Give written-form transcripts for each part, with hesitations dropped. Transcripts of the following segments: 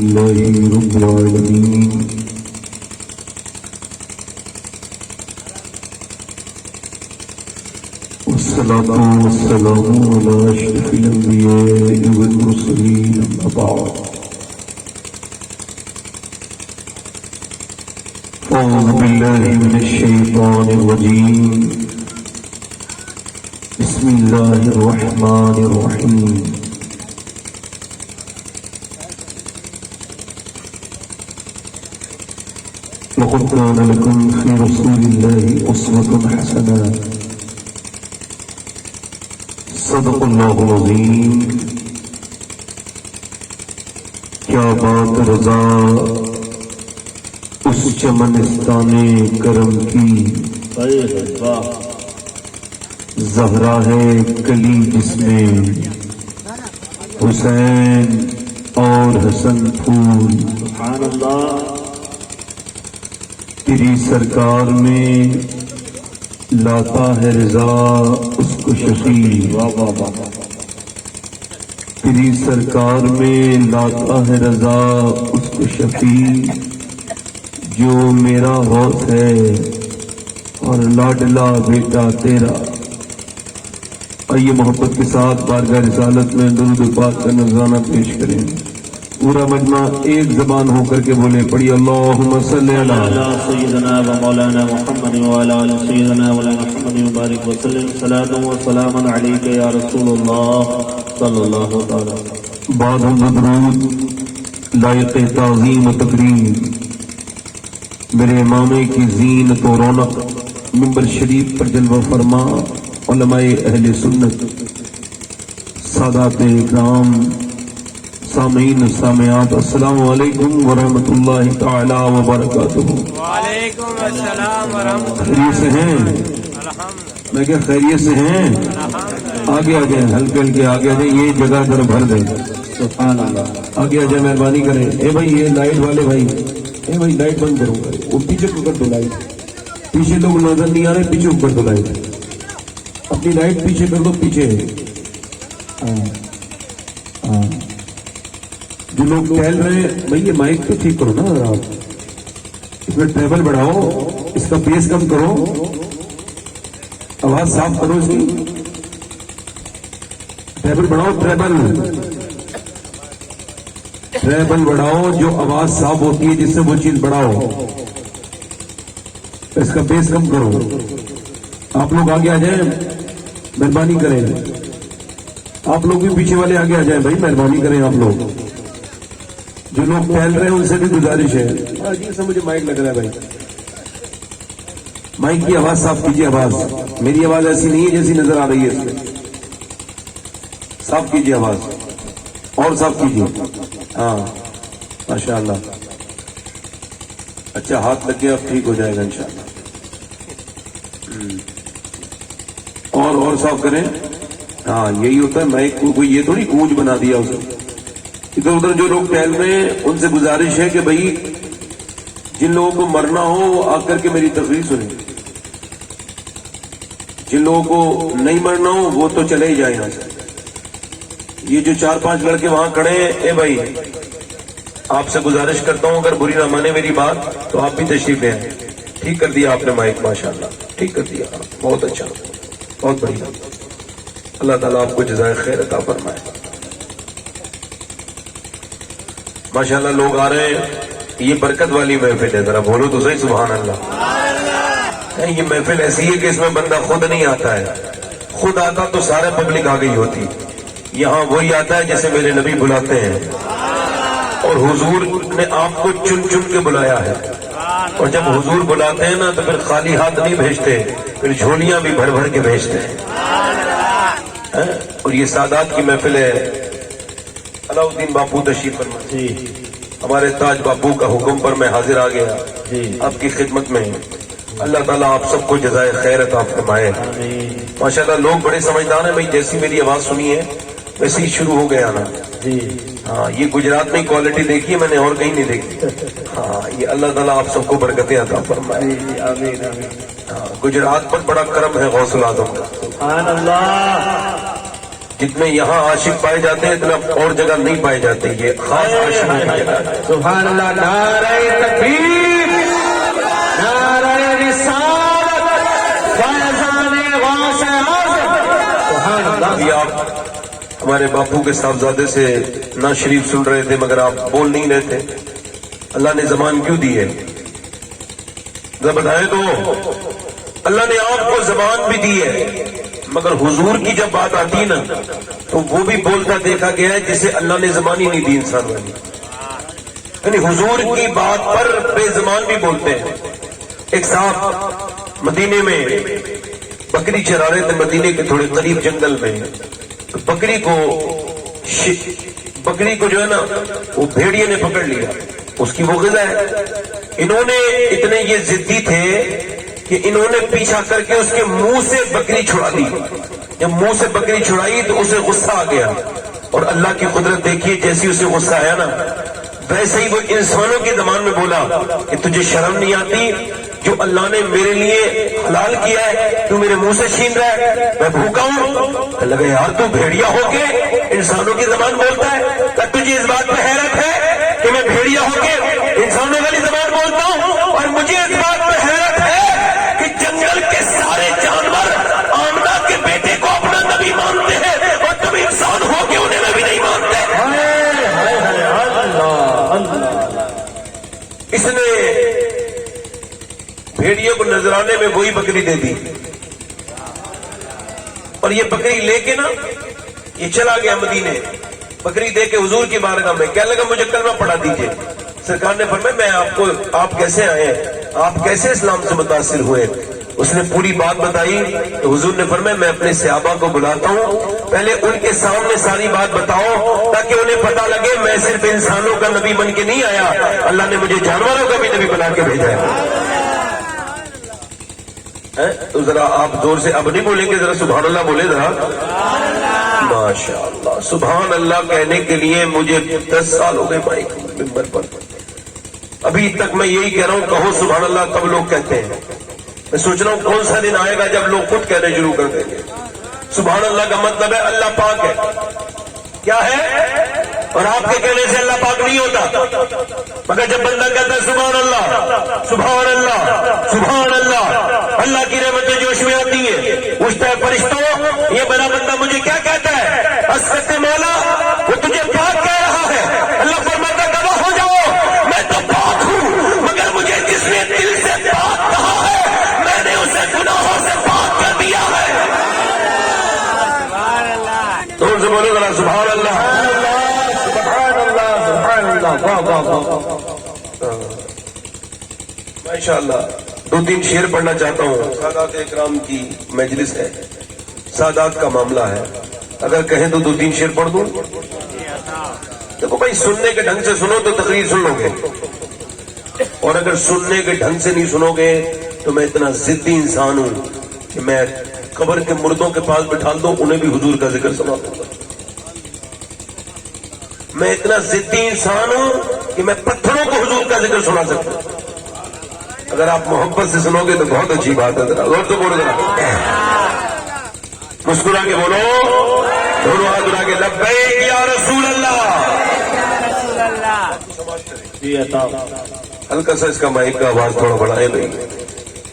لله رب العالمين والصلاة والسلام على أشرف الأنبياء والمرسلين أما بعد أعوذ بالله من الشيطان الرجيم بسم الله الرحمن الرحيم لقد كان لكم في رسول الله أسوة حسنة صدق اللہ العظیم. کیا بات رضا اس چمنستان کرم کی، زہرا ہے کلی جس میں حسین اور حسن پھول. سبحان اللہ. تیری سرکار میں لاتا ہے رضا اس کو شفیع. تیری سرکار میں لاتا ہے رضا اس کو شفیع، جو میرا غوث ہے اور لاڈلا بیٹا تیرا. آئیے محبت کے ساتھ بارگاہ رسالت میں درود پاک کا نذرانہ پیش کریں. پورا مجمع ایک زبان ہو کر کے بولے پڑھی اللہم صلی علی سیدنا و مولانا محمد و علی آل سیدنا مولانا محمد مبارک وسلم. صلاۃ و سلام علیک یا رسول اللہ صلی اللہ تعالی. بعد ہم درود لائق تعظیم و تکریم میرے امامے کی زینت و رونق منبر شریف پر جلوہ فرما علماء اہل سنت، سادات اکرام، سامعین سامعات، السلام علیکم ورحمۃ اللہ تعالی وبرکاتہ. وعلیکم السلام ورحمۃ اللہ. خیریت سے ہیں؟ میں کیا خیریت سے ہیں؟ آگے آ جائیں، ہلکے ہلکے آگے آ جائیں، یہ جگہ ذرا بھر دیں. سبحان اللہ. آگے آ جائیں، مہربانی کریں. اے بھائی یہ لائٹ والے بھائی، اے بھائی لائٹ بند کرو. وہ پیچھے کو کر دو لائٹ، پیچھے لوگ نظر نہیں آ رہے، پیچھے کو کر دو لائٹ. اپنی لائٹ پیچھے کر دو، پیچھے. ہاں جو لوگ ٹہل رہے ہیں بھائی یہ مائک تو ٹھیک کرو نا آپ، اس میں ٹریبل بڑھاؤ، اس کا بیس کم کرو، آواز صاف کرو، اس کی ٹریبل بڑھاؤ، ٹریبل بڑھاؤ، جو آواز صاف ہوتی ہے جس سے وہ چیز بڑھاؤ. اس کا بیس کم کرو. آپ لوگ آگے آ جائیں، مہربانی کریں. آپ لوگ بھی پیچھے والے آگے آ جائیں بھائی، مہربانی کریں. آپ لوگ جو لوگ ٹہل رہے ہیں ان سے بھی گزارش ہے. عجیب سا مجھے مائک لگ رہا ہے بھائی، مائک کی آواز صاف کیجیے. آواز میری آواز ایسی نہیں ہے جیسی نظر آ رہی ہے اس میں. صاف کیجیے آواز، اور صاف کیجیے. ہاں ماشاء اللہ. اچھا ہاتھ لگ گیا، اب ٹھیک ہو جائے گا انشاءاللہ. اور صاف کریں. ہاں یہی ہوتا ہے مائک کو، یہ تھوڑی گونج بنا دیا اسے. ادھر ادھر جو لوگ ٹہل رہے ہیں ان سے گزارش ہے کہ بھائی جن لوگوں کو مرنا ہو وہ آ کر کے میری تقریر سنیں، جن لوگوں کو نہیں مرنا ہو وہ تو چلے ہی جائیں یہاں سے. یہ جو 4-5 لڑکے وہاں کھڑے ہیں، اے بھائی آپ سے گزارش کرتا ہوں اگر بری نہ مانے میری بات تو آپ بھی تشریف لیں. ٹھیک کر دیا آپ نے مائک، ماشاءاللہ ٹھیک کر دیا، بہت اچھا، بہت بڑھیا. اللہ تعالیٰ آپ کو جزائے خیر عطا فرمائے. ماشاءاللہ لوگ آ رہے ہیں. یہ برکت والی محفل ہے، ذرا بولو تو صحیح سبحان اللہ. یہ محفل ایسی ہے کہ اس میں بندہ خود نہیں آتا ہے، خود آتا تو سارے پبلک آ گئی ہوتی. یہاں وہی آتا ہے جیسے میرے نبی بلاتے ہیں، اور حضور نے آپ کو چن چن کے بلایا ہے. اور جب حضور بلاتے ہیں نا تو پھر خالی ہاتھ نہیں بھیجتے، پھر جھولیاں بھی بھر بھر کے بھیجتے ہیں. اور یہ سادات کی محفل ہے. علاؤ الدین باپو تشریف فرما. جی ہمارے تاج باپو کا حکم پر میں حاضر آ گیا آپ کی خدمت میں. اللہ تعالیٰ آپ سب کو جزائے خیر عطا فرمائے. ماشاءاللہ لوگ بڑے سمجھدار ہیں بھائی. جیسی میری آواز سنی ہے ویسے ہی شروع ہو گیا نا. جی ہاں یہ گجرات میں کوالٹی دیکھی ہے میں نے، اور کہیں نہیں دیکھی. ہاں یہ اللہ تعالیٰ آپ سب کو برکتیں عطا فرمائے. آمین آمین. گجرات پر بڑا کرم ہے غوث الاعظم کا. سبحان اللہ. جتنے یہاں عاشق پائے جاتے ہیں اتنا اور جگہ نہیں پائے جاتے، یہ خاص عاشقوں کی جگہ ہے۔ سبحان اللہ، نعرہ تکبیر، نعرہ رسالت، فیضان غوث اعظم، سبحان اللہ۔ ابھی آپ ہمارے باپو کے صاحبزادے سے نا شریف سن رہے تھے مگر آپ بول نہیں رہے تھے، اللہ نے زبان کیوں دی ہے؟ ذرا بتائیں تو، اللہ نے آپ کو زبان بھی دی ہے مگر حضور کی جب بات آتی ہے نا تو وہ بھی بولتا دیکھا گیا ہے جسے اللہ نے زبان ہی نہیں دی انسان والی، یعنی حضور کی بات پر بے زبان بھی بولتے ہیں۔ ایک صاحب مدینے میں بکری چرا رہے تھے، مدینے کے تھوڑے قریب جنگل میں، تو بکری کو جو ہے نا وہ بھیڑیے نے پکڑ لیا، اس کی وہ غذا ہے۔ انہوں نے اتنے یہ ضدی تھے کہ انہوں نے پیچھا کر کے اس کے منہ سے بکری چھڑا دی۔ جب منہ سے بکری چھڑائی تو اسے غصہ آ گیا، اور اللہ کی قدرت دیکھیے، جیسی اسے غصہ آیا نا ویسے ہی وہ انسانوں کی زبان میں بولا کہ تجھے شرم نہیں آتی؟ جو اللہ نے میرے لیے حلال کیا ہے تو میرے منہ سے چھین رہا ہے، میں بھوکا ہوں۔ لگا یار تو بھیڑیا ہو کے انسانوں کی زبان بولتا ہے، کیا تجھے اس بات پہ حیرت ہے کہ میں بھیڑیا ہو کے انسانوں والی زبان بولتا ہوں؟ اور مجھے اس بات پہ حیرت ہے کہ جنگل کے سارے جانور آمنہ کے بیٹے کو اپنا نبی مانتے ہیں اور تم انسان ہو کے انہیں نبی نہیں مانتے۔ اس نے بھیڑیے کو نذرانے میں وہی بکری دے دی، اور یہ بکری لے کے نا یہ چلا گیا مدینے، بکری دے کے حضور کی بارگاہ میں کہنے لگا مجھے کلمہ پڑھا دیجئے۔ سرکار نے فرمایا میں آپ کیسے آئے ہیں، آپ کیسے اسلام سے متاثر ہوئے؟ اس نے پوری بات بتائی تو حضور نے فرمایا میں اپنے صحابہ کو بلاتا ہوں، پہلے ان کے سامنے ساری بات بتاؤ تاکہ انہیں پتہ لگے میں صرف انسانوں کا نبی بن کے نہیں آیا، اللہ نے مجھے جانوروں کا بھی نبی بنا کے بھیجا ہے۔ تو ذرا آپ زور سے اب نہیں بولیں گے، ذرا سبحان اللہ بولے ذرا۔ ماشاء اللہ، سبحان اللہ کہنے کے لیے مجھے 10 سال ہو گئے مائک ممبر پر، ابھی تک میں یہی کہہ رہا ہوں کہو سبحان اللہ، کب لوگ کہتے ہیں؟ میں سوچ رہا ہوں کون سا دن آئے گا جب لوگ خود کہنے شروع کر دیں گے۔ سبحان اللہ کا مطلب ہے اللہ پاک ہے، کیا ہے؟ اور آپ کے کہنے سے اللہ پاک نہیں ہوتا، مگر جب بندہ کہتا ہے سبحان اللہ سبحان اللہ سبحان اللہ، اللہ کی رحمتیں جوش میں آتی ہیں، پوچھتا ہے فرشتوں یہ بڑا بندہ مجھے کیا کہتا ہے؟ اسکت مولا وہ تجھے پاک کہہ رہا ہے۔ اللہ فرماتا ہے گواہ ہو جاؤ میں تو پاک ہوں، مگر مجھے جس نے دل سے پاک کہا ہے میں نے اسے گناہوں سے پاک کر دیا ہے۔ زور سے بولو ذرا سبحان اللہ سبحان اللہ سبحان اللہ، واہ واہ واہ ماشاء اللہ۔ 2-3 شعر پڑھنا چاہتا ہوں، سادات اکرام کی مجلس ہے، سادات کا معاملہ ہے، اگر کہیں تو 2-3 شعر پڑھ دوں۔ دیکھو بھائی سننے کے ڈھنگ سے سنو تو تقریر سن لو گے، اور اگر سننے کے ڈھنگ سے نہیں سنو گے تو میں اتنا ضدی انسان ہوں کہ میں قبر کے مردوں کے پاس بٹھا دوں انہیں بھی حضور کا ذکر سنا دوں گا۔ میں اتنا ضدی انسان ہوں کہ میں پتھروں کو حضور کا ذکر سنا سکتا ہوں۔ اگر آپ محبت سے سنو گے تو بہت اچھی بات ہے، ذرا اور تو بولو، ذرا مسکرا کے بولو، دونوں ہاتھ اٹھا کے لبیک یا رسول اللہ۔ جی عطا ہلکا سا اس کا مائک کا آواز تھوڑا بڑھائے بھائی،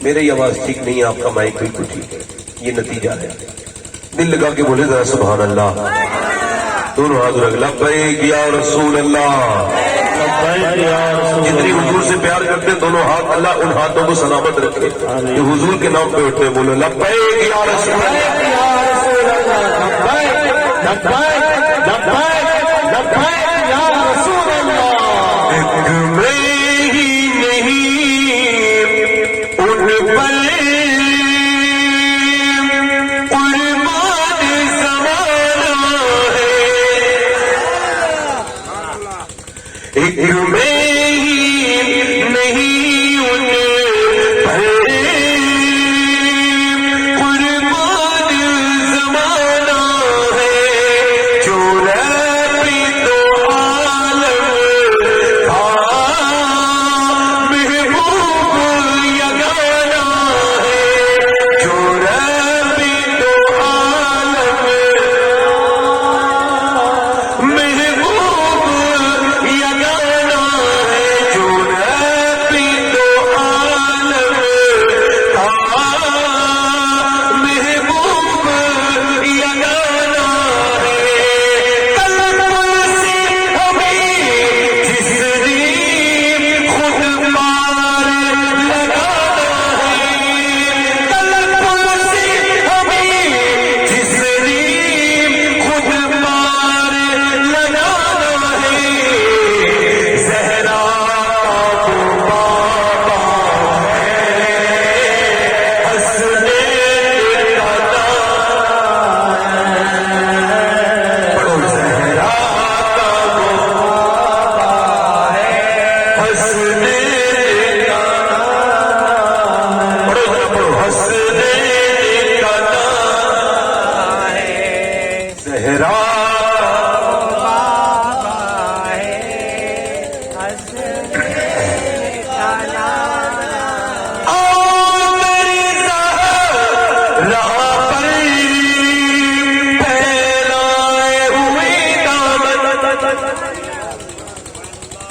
میری آواز ٹھیک نہیں ہے، آپ کا مائک بالکل ٹھیک ہے، یہ نتیجہ ہے۔ دل لگا کے بولے ذرا سبحان اللہ، دونوں ہاتھ رکھ لبیک یا رسول اللہ۔ جتنی حضور سے پیار کرتے ہیں دونوں ہاتھ اللہ ان ہاتھوں کو سلامت رکھے جو حضور کے نام پہ اٹھتے ہیں، بولو لبیک یا رسول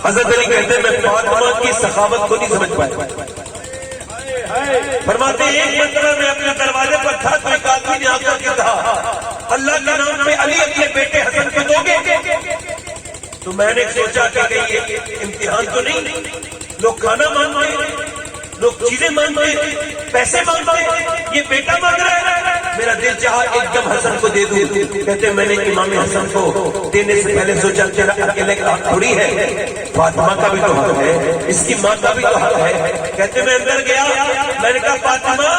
حضرت علی کہتے ہیں میں فاطمہ کی سخاوت کو نہیں سمجھ پایا. فرماتے ہیں ایک مرتبہ میں اپنے دروازے پر تھا تو ایک آدمی نے آ کر کے کہا اللہ کے نام پہ علی اپنے بیٹے حسن کو دو گے؟ تو میں نے سوچا کہ یہ امتحان تو نہیں، لوگ کھانا مانگتے ہیں، لوگ چیزیں مانگتے ہیں، پیسے مانگتے ہیں، یہ بیٹا مانگ رہا ہے. میرا دل چاہا ایک دم حسن کو دے دوں. کہتے میں نے امام حسن کو دینے سے پہلے سوچا تیرا اکیلے کا حق تھوڑی ہے، فاطمہ کا بھی تو حق ہے، اس کی ماں کا بھی تو حق ہے. کہتے میں اندر گیا، میں نے کہا فاطمہ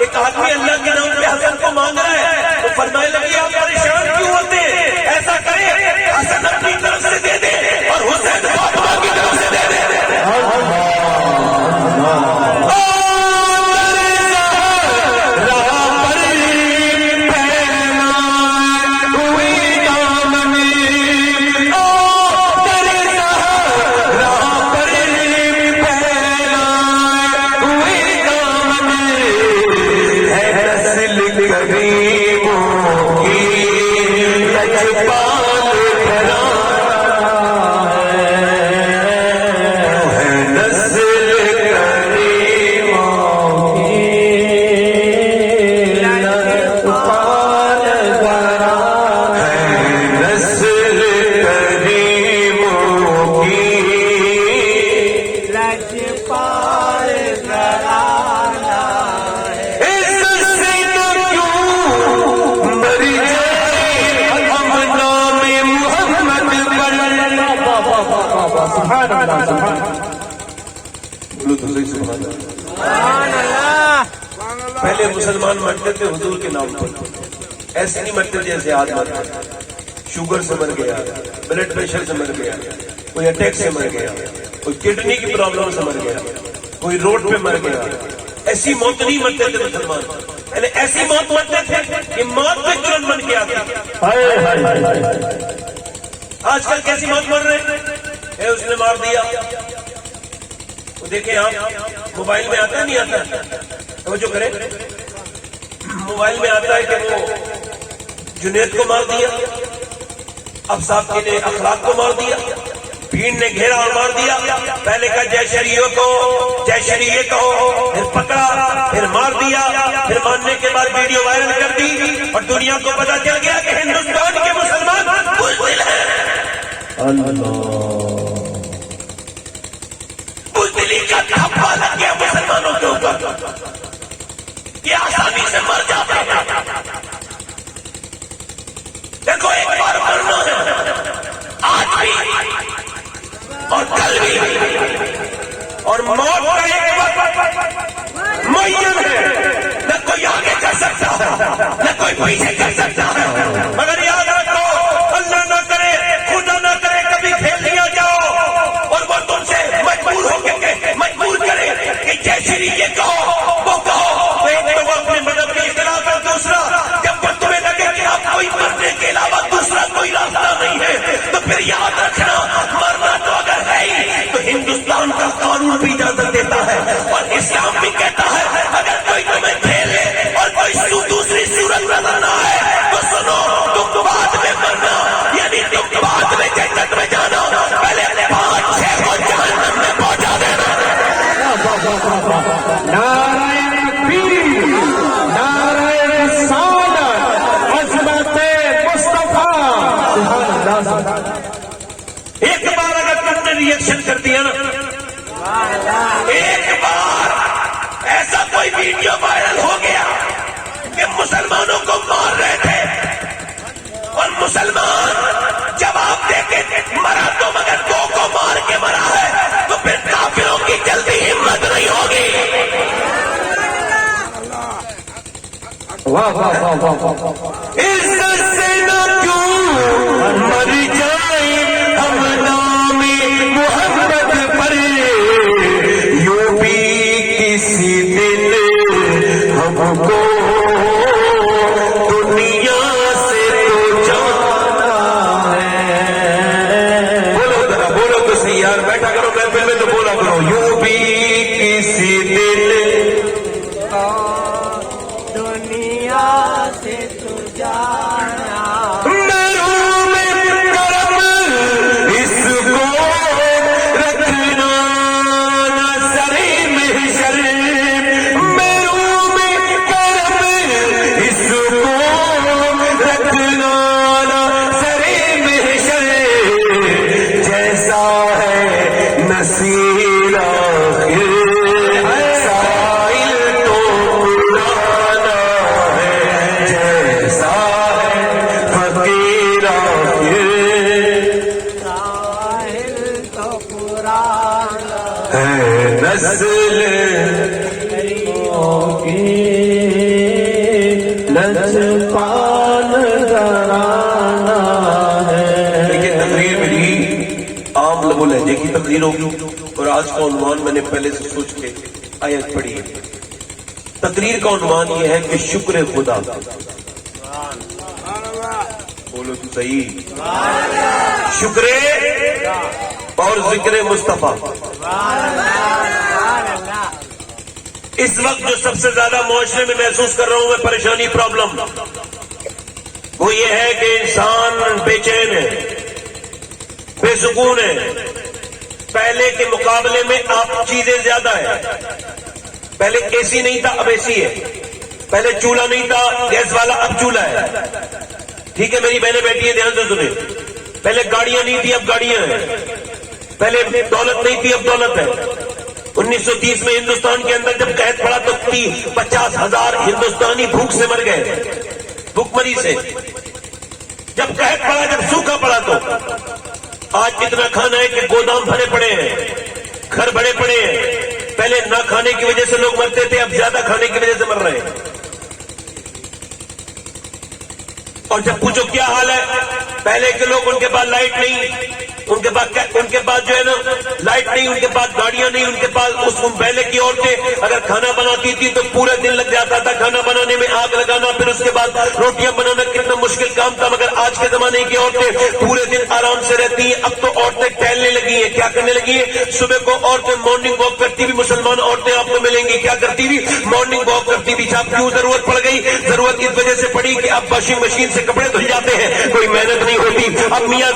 ایک آدمی اللہ کے نام پہ حسن کو مانگ رہا ہے. تو فرمائے لگی آپ پریشان کیوں ہوتے ہیں؟ ایسا کرے حسن اپنی طرف سے دے دے اور حسین فاطمہ کی طرف سے دے دے. پہلے مسلمان مرتے تھے حضور کے نام پر، ایسے نہیں مرتے جیسے آج مرتے. شوگر سے مر گیا، بلڈ پریشر سے مر گیا، کوئی اٹیک سے مر گیا، کوئی کڈنی کی پرابلم سے مر گیا، کوئی روڈ پہ مر گیا. ایسی موت نہیں مرتے تھے مسلمان. پہلے ایسی موت مرتے تھے کہ موت پہ ترنت بن گیا تھا. آج کل کیسی موت مر رہے ہیں؟ اس نے مار دیا. دیکھیں آپ موبائل میں آتا ہے نہیں آتا؟ توجہ کریں، موبائل میں آتا ہے کہ وہ جنید کو مار دیا، افساب کے نے اخلاق کو مار دیا، بھیڑ نے گھیرا اور مار دیا. پہلے کہا جے شریعہ کو جے شریعہ کہو، پھر پکڑا، پھر مار دیا، پھر مارنے کے بعد ویڈیو وائرل کر دی اور دنیا کو پتا چل گیا کہ ہندوستان کے مسلمان بزدل ہیں. بزدلی کا دھبا لگ گیا مسلمانوں کے اوپر، یہ آسانی سے مر جاتے ہیں. دیکھو ایک بار مرنا ہے، آج بھی اور کل بھی، اور موت کا ایک وقت معین ہے، نہ کوئی آگے کر سکتا ہے نہ کوئی پیچھے کر سکتا ہے. مگر یاد رکھو اللہ نہ کرے خدا نہ کرے کبھی کھیل لیا جاؤ اور وہ تم سے مجبور ہو کے مجبور کرے کہ جیسے یہ کہو وہ کہو. ایک تو وہ اپنے مذہب کے خلاف ہے، دوسرا جب تمہیں لگے کہ اب کوئی مرنے کے علاوہ دوسرا کوئی راستہ نہیں ہے تو پھر یاد رکھنا مرنا تو اگر ہے ہی تو ہندوستان کا قانون بھی اجازت دیتا ہے اور اسلام بھی کہتا ہے اگر کوئی تمہیں کھیلے اور کوئی دوسری صورت نظر نہ آئے تو سنو تم بعد میں مرنا، یعنی تم بعد میں جنت میں جانا، پہلے اپنے 5-6 کو جہنم میں پہنچا دینا. ایک بار اگر تم نے ریئیکشن کر دیا نا، ایک بار ایسا کوئی ویڈیو وائرل ہو گیا کہ مسلمانوں کو مار رہے تھے اور مسلمان جواب دے کے مرا تو مگر 2 کو مار کے مرا ہے تو پھر کافروں کی جلدی ہمت نہیں ہوگی. عزت سے نہ کیوں مر جائے ہم نام محمد پر، یوں بھی کسی دن ہم کو دنیا سے تو جانا ہے. بولو ذرا، بولو تو صحیح یار، بیٹھا کرو. کرو محفل میں تو بولا کرو یوں بھی کسی دن دنیا سے تو جانا محروم کرم اس کو رکھنا نہ سرے محشر محروم کرم اس کو رکھنا نہ سرے محشر جیسا ہے نصیر آخر سائل تو پرانا ہے جیسا ہے فقیر آخر ساحل تو پرانا ہے نسل لجپال گھرانہ ہے. لیکن تقریر میری عام لب و لہجے کی تقریر ہوگی اور آج کا عنوان میں نے پہلے سے سوچ کے آیت پڑھی ہے. تقریر کا عنوان یہ ہے کہ شکر خدا. بولو تو صحیح. شکر اور ذکر مصطفیٰ. اس وقت جو سب سے زیادہ معاشرے میں محسوس کر رہا ہوں میں پریشانی پرابلم وہ یہ ہے کہ انسان بے چین ہے, بے سکون ہے. پہلے کے مقابلے میں اب چیزیں زیادہ ہیں. پہلے اے سی نہیں تھا اب اے سی ہے. پہلے چولہا نہیں تھا گیس والا اب چولہا ہے. ٹھیک ہے میری بہنیں بیٹھی ہیں دھیان سے سنیں. پہلے گاڑیاں نہیں تھی اب گاڑیاں ہیں. پہلے دولت نہیں تھی اب دولت ہے. 1930 میں ہندوستان کے اندر جب قحط پڑا تو 50,000 ہندوستانی بھوک سے مر گئے, بھوک مری سے. جب قحط پڑا, جب سوکھا پڑا تو آج اتنا کھانا ہے کہ گودام بھرے پڑے ہیں, گھر بھرے پڑے ہیں. پہلے نہ کھانے کی وجہ سے لوگ مرتے تھے, اب زیادہ کھانے کی وجہ سے مر رہے ہیں. اور جب پوچھو کیا حال ہے, پہلے کے لوگ ان کے پاس لائٹ نہیں, ان کے پاس جو ہے نا لائٹ نہیں, ان کے پاس گاڑیاں نہیں, ان کے پاس پہلے کی عورتیں اگر کھانا بناتی تھی تو پورا دن لگ جاتا تھا کھانا بنانے میں, آگ لگانا, پھر اس کے بعد روٹیاں بنانا کتنا مشکل کام تھا. مگر آج کے زمانے کی عورتیں پورے دن آرام سے رہتی ہیں. اب تو عورتیں ٹہلنے لگی ہیں. کیا کرنے لگی ہیں؟ صبح کو عورتیں مارننگ واک کرتی بھی, مسلمان عورتیں آپ کو ملیں گی کیا کرتی بھی, مارننگ واک کرتی بھی. اب کیوں ضرورت پڑ گئی؟ ضرورت اس وجہ سے پڑی کہ اب واشنگ مشین سے کپڑے دھل جاتے ہیں, کوئی محنت نہیں ہوتی. اب میاں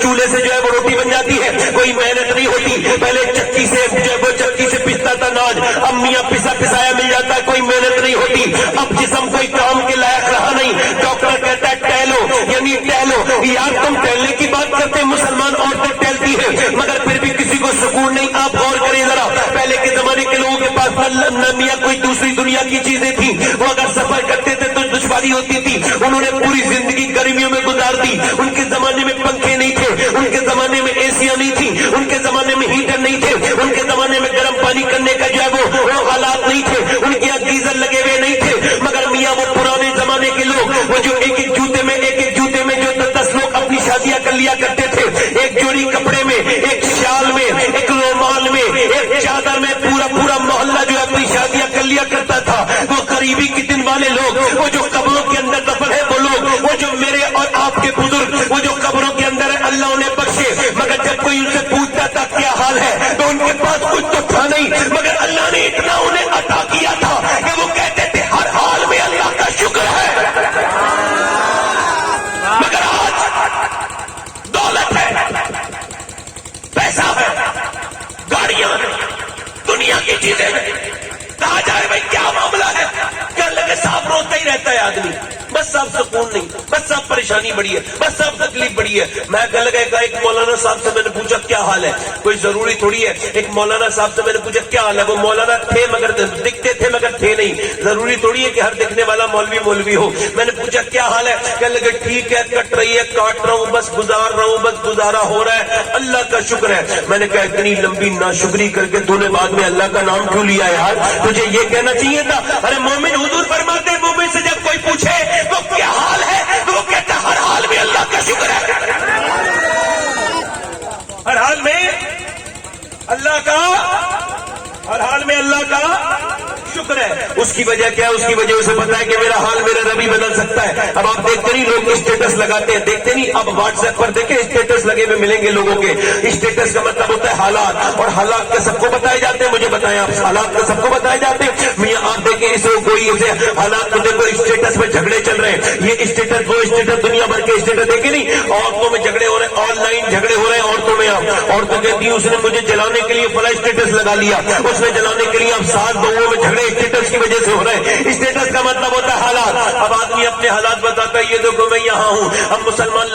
چولہے سے جو ہے وہ روٹی بن جاتی ہے, کوئی محنت نہیں ہوتی. پہلے چکی سے وہ چکی سے پستا تھا ناج, اب میاں پسا پسایا مل جاتا ہے, کوئی محنت نہیں ہوتی. اب جسم کوئی کام کے لائق رہا نہیں. ڈاکٹر کہتا ہے ٹہلو, یعنی ٹہلو. یار تم ٹہلنے کی بات کرتے ہیں, مسلمان عورتیں ٹہلتی ہیں مگر پھر بھی کسی کو سکون نہیں. آپ غور کریں ذرا, پہلے کے زمانے کے لوگوں کے پاس نہ میاں کوئی دوسری دنیا کی چیزیں تھیں, وہ اگر سفر کرتے تھے تو دشواری ہوتی تھی. انہوں نے پوری زندگی گرمیوں میں گزار دی. ان کے زمانے میں پنکھے نہیں تھے, ان کے زمانے میں ایسیاں نہیں تھی, ان کے زمانے میں ہیٹر نہیں تھے, ان کے زمانے میں گرم پانی کرنے کا جو ہے وہ حالات نہیں تھے, ان کے یہاں گیزر لگے ہوئے نہیں تھے. مگر میاں وہ پرانے زمانے کے لوگ وہ جو ایک ایک جوتے میں جو 10 لوگ اپنی شادیاں کر لیا کرتے تھے, ایک جوڑی کپڑے میں, ایک شال میں, ایک رومال میں, ایک چادر میں, پورا محلہ جو ہے اپنی شادیاں کر لیا کرتا تھا. وہ قریبی کے دن والے لوگ, وہ جو قبروں کے اندر دفن ہے وہ لوگ, وہ جو میرے اور آپ کے بزرگ وہ جو قبروں کے اندر ہے اللہ انہیں بخشے. مگر جب کوئی ان سے پوچھتا تھا کیا حال ہے تو ان کے پاس کچھ تو تھا نہیں, مگر اللہ نے اتنا انہیں عطا کیا تھا کہ وہ کہتے تھے ہر حال میں اللہ کا شکر ہے. مگر آج دولت ہے, پیسہ ہے, گاڑیاں ہیں, دنیا کی چیزیں ہیں, کہا جائے بھائی کیا معاملہ ہے, کیا لگے صاحب روتا ہی رہتا ہے آدمی, بس صاحب سکون نہیں, بس صاحب پریشانی بڑی ہے, بس صاحب تکلیف بڑی ہے. میں کہنے لگا ایک مولانا صاحب سے میں نے پوچھا کیا حال ہے, کوئی ضروری تھوڑی ہے. ایک مولانا صاحب سے میں نے پوچھا کیا حال ہے, وہ مولانا تھے مگر دکھتے تھے مگر تھے نہیں. ضروری تھوڑی ہے کہ ہر دکھنے والا مولوی ہو. میں نے پوچھا کیا حال ہے, کہنے لگے ٹھیک ہے, کٹ رہی ہے, کاٹ رہا ہوں, بس گزار رہا ہوں, بس گزارا ہو رہا ہے, اللہ کا شکر ہے. میں نے کہا اتنی لمبی ناشکری کر کے تو نے بعد میں اللہ کا نام کیوں لیا یار, تجھے یہ کہنا چاہیے تھا. ارے مومن حضور فرماتے ہیں مومن سے جب کوئی پوچھے تو کیا حال ہے تو وہ کہتا ہر حال میں اللہ کا شکر ہے, ہر حال میں اللہ کا شکر ہے. اس کی وجہ کیا ہے؟ اس کی وجہ اسے پتا ہے کہ میرا حال میرا ربی بدل سکتا ہے. اب آپ دیکھتے نہیں لوگ اسٹیٹس لگاتے ہیں, دیکھتے نہیں اب واٹس ایپ پر دیکھیں اسٹیٹس لگے ہوئے ملیں گے لوگوں کے. اسٹیٹس کا مطلب ہوتا ہے حالات, اور حالات کے سب کو بتائے جاتے ہیں. مجھے بتائیں آپ, حالات کا سب کو بتائے جاتے ہیں. میاں آپ دیکھیں اسے کوئی ایسے حالات کو دیکھو, اسٹیٹس میں جھگڑے چل رہے ہیں, یہ اسٹیٹس وہ اسٹیٹس, دنیا بھر کے اسٹیٹس دیکھے نہیں, عورتوں میں جھگڑے ہو رہے ہیں, آن لائن جھگڑے ہو رہے ہیں عورتوں میں. عورتوں کہتی ہیں اس نے مجھے جلانے کے لیے فلاں اسٹیٹس لگا لیا, اس نے جلانے کے لیے. اب سات بہوؤں میں جھگڑے اسٹیٹس کی وجہ سے ہو رہے ہیں. اسٹیٹس کا مطلب ہوتا ہے حالات. اب آدمی اپنے حالات بتاتا ہے, یہ دیکھو میں یہاں ہوں. اب مسلمان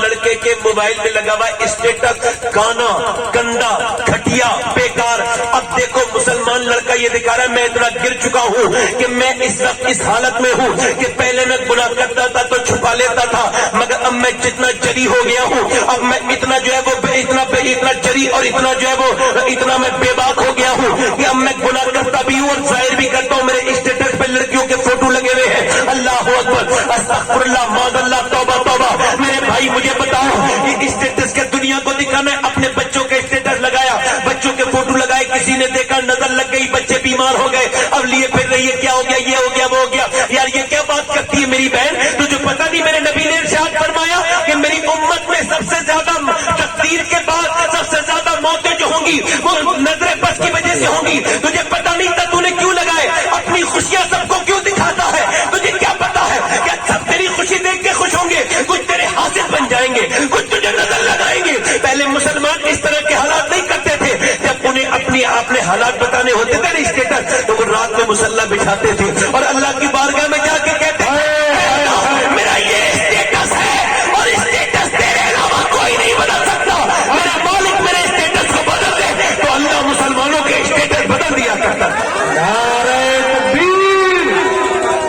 لڑکے کے موبائل میں لگا ہوا اسٹیٹس گانا گندا گھٹیا بیکار. اب دیکھو مسلمان لڑکا یہ دکھا رہا ہے میں اتنا گر چکا ہوں کہ میں اس وقت اس حالت میں ہوں کہ پہلے میں گناہ کرتا تھا تو چھپا لیتا تھا, مگر اب میں جتنا جری ہو گیا ہوں, اب میں اتنا جو ہے وہ اتنا جری اور اتنا جو ہے وہ اتنا میں بے باک ہو گیا ہوں کہ اب میں گناہ کرتا بھی ہوں اور ظاہر بھی کرتا ہوں. میرے اسٹیٹس پہ لڑکیوں کے فوٹو لگے ہوئے ہیں. اللہ اکبر, استغفر اللہ, معاذ اللہ, توبہ توبہ. میرے بھائی مجھے بتاؤ, یہ اسٹیٹس کے دنیا کو دکھانا ہے. اپنے بچوں کے اسٹیٹس لگایا, بچوں کے فوٹو لگائے, کسی نے دیکھا نظر لگ گئی, بچے بیمار ہو گئے, اب لیے پھر رہی ہے کیا ہو گیا, یہ ہو گیا, وہ ہو گیا. یار یہ کیا بات کرتی ہے میری بہن, تجھے پتہ نہیں میرے نبی نے ارشاد فرمایا کہ میری امت میں سب سے زیادہ تقدیر کے بعد سب سے زیادہ موتیں جو ہوں گی وہ نظر بس کی وجہ سے ہوں گی. تجھے پتہ نہیں تھا, تو نے کیوں لگائے؟ اپنی خوشیاں سب کو کیوں دکھاتا ہے؟ تجھے کیا پتا ہے کہ سب تیری خوشی دیکھ کے خوش ہوں گے, کچھ تیرے حاصل بن جائیں گے, کچھ تجھے نظر لگائیں گے. پہلے مسلمان اس طرح کے حالات نہیں کرتے تھے. جب انہیں اپنے حالات بتانے ہوتے تھے نا اسٹیٹس, تو وہ رات میں مصلی بچھاتے تھے اور اللہ کی بارگاہ میں جا کے کہتے ہیں میرا یہ اسٹیٹس ہے اور اسٹیٹس تیرے علاوہ کوئی نہیں بدل سکتا, میرا مالک میرے اسٹیٹس کو بدل دے. تو اللہ مسلمانوں کے اسٹیٹس بدل دیا کرتا. نعرہ تکبیر,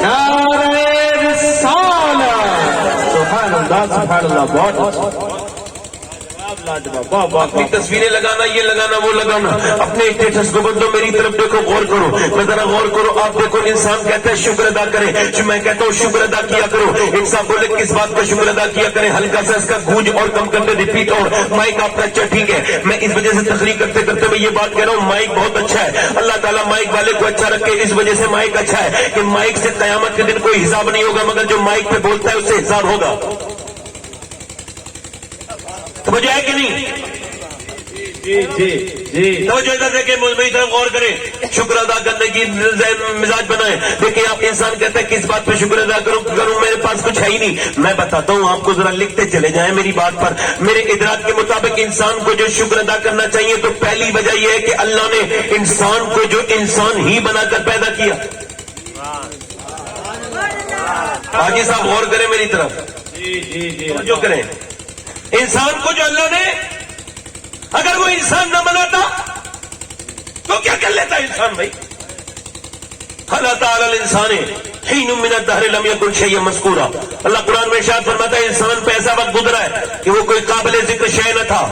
نعرہ رسالت, سبحان اللہ سبحان اللہ. بہت اپنی تصویریں لگانا, یہ لگانا, وہ لگانا, اپنے اسٹیٹس کو بدلو. میری طرف دیکھو, غور کرو, میں ذرا غور کرو. آپ دیکھو انسان کہتا ہے شکر ادا کرے, میں کہتا ہوں شکر ادا کیا کرو. انسان بولے کس بات کا شکر ادا کیا کریں؟ ہلکا سا اس کا گونج اور کم کرتے ریپیٹ, اور مائک آپ کا اچھا ٹھیک ہے. میں اس وجہ سے تقریر کرتے کرتے میں یہ بات کہہ رہا ہوں, مائک بہت اچھا ہے. اللہ تعالیٰ مائک والے کو اچھا رکھے. اس وجہ سے مائک اچھا ہے کہ مائک سے قیامت کے دن کوئی حساب نہیں ہوگا, مگر جو مائک پہ بولتا ہے اس سے حساب ہوگا. توجہ ہے کہ نہیں؟ توجہ ادھر دیکھیں, میری طرف غور کریں, شکر ادا کرنے کی مزاج بنائیں. دیکھیں آپ انسان کہتا ہے کس بات پہ شکر ادا کروں, میرے پاس کچھ ہے ہی نہیں. میں بتاتا ہوں آپ کو, ذرا لکھتے چلے جائیں میری بات پر. میرے ادراک کے مطابق انسان کو جو شکر ادا کرنا چاہیے, تو پہلی وجہ یہ ہے کہ اللہ نے انسان کو جو انسان ہی بنا کر پیدا کیا. حاجی صاحب غور کریں میری طرف, جو کریں. انسان کو جو اللہ نے, اگر وہ انسان نہ بناتا تو کیا کر لیتا انسان بھائی؟ اللہ تعالی الانسان حین من الدہر لم یکن شیئا مذکورا. اللہ قرآن میں ارشاد فرماتا ہے انسان پہ ایسا وقت گزرا ہے کہ وہ کوئی قابل ذکر شے نہ تھا.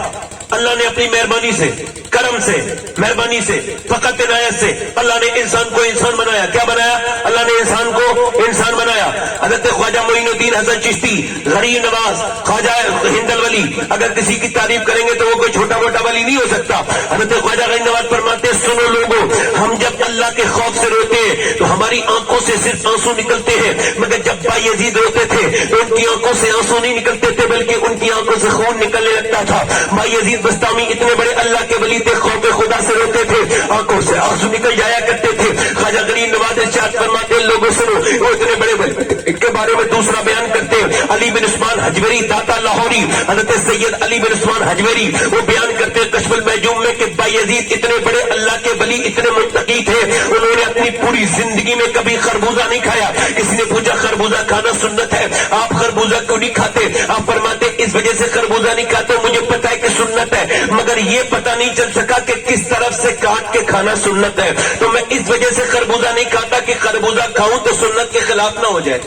اللہ نے اپنی مہربانی سے, کرم سے, مہربانی سے, فقط عنایت سے اللہ نے انسان کو انسان بنایا. کیا بنایا؟ اللہ نے انسان کو انسان بنایا. حضرت خواجہ معین الدین حسن چشتی, غریب نواز, خواجہ ہندل ولی, اگر کسی کی تعریف کریں گے تو وہ کوئی چھوٹا موٹا ولی نہیں ہو سکتا. حضرت خواجہ غریب نواز فرماتے ہیں سنو لوگوں, ہم جب اللہ کے خوف سے روتے ہیں تو ہماری آنکھوں سے صرف آنسو نکلتے ہیں, مگر جب بایزید روتے تھے تو ان کی آنکھوں سے آنسو نہیں نکلتے تھے بلکہ ان کی آنکھوں سے خون نکلنے لگتا تھا. بایزید بستامی اتنے بڑے اللہ کے ولی تھے, خوف خدا سے روتے تھے, آنکھوں سے آنسو نکل جایا کرتے تھے. خواجہ غریب نواز ارشاد فرماتے ہیں لوگوں سنو, وہ اتنے بڑے ولی, ان کے بارے میں دوسرا بیان کرتے ہیں علی بن عثمان حجویری داتا لاہوری, حضرت سید علی بن عثمان حجویری, وہ بیان کرتے ہیں کشف المحجوم میں کہ بایزید اتنے بڑے اللہ کے ولی, اتنے متقی تھے, انہوں نے اپنی پوری زندگی میں کبھی خربوزہ نہیں کھایا. کسی نے پوچھا خربوزہ کھانا سنت ہے, آپ خربوزہ کیوں نہیں کھاتے؟ آپ فرماتے اس وجہ سے خربوزہ نہیں کھاتے, مجھے پتا ہے کہ سنت ہے, مگر یہ پتہ نہیں چل سکا کہ کس طرف سے کاٹ کے کھانا سنت ہے. تو میں اس وجہ سے خربوزہ نہیں کھاتا کہ خربوزہ کھاؤں تو سنت کے خلاف نہ ہو جائے.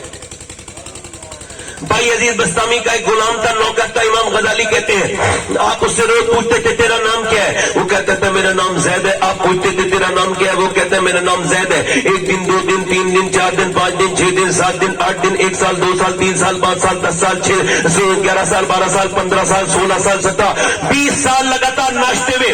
بھائی عزیز بستامی کا ایک غلام تھا, نوکر تھا, امام غزالی کہتے ہیں آپ اس سے روز پوچھتے تھے تیرا نام کیا ہے, وہ کہتا تھا میرا نام زید ہے. آپ پوچھتے تھے تیرا نام کیا ہے, وہ کہتا ہے میرا نام زید ہے. 1 دن 2 دن 3 دن 4 دن 5 دن 6 دن 7 دن 8 دن 1 سال 2 سال 3 سال 5 سال 10 سال 11 سال 12 سال 15 سال 16 سال 17 20 سال لگاتار ناشتے میں.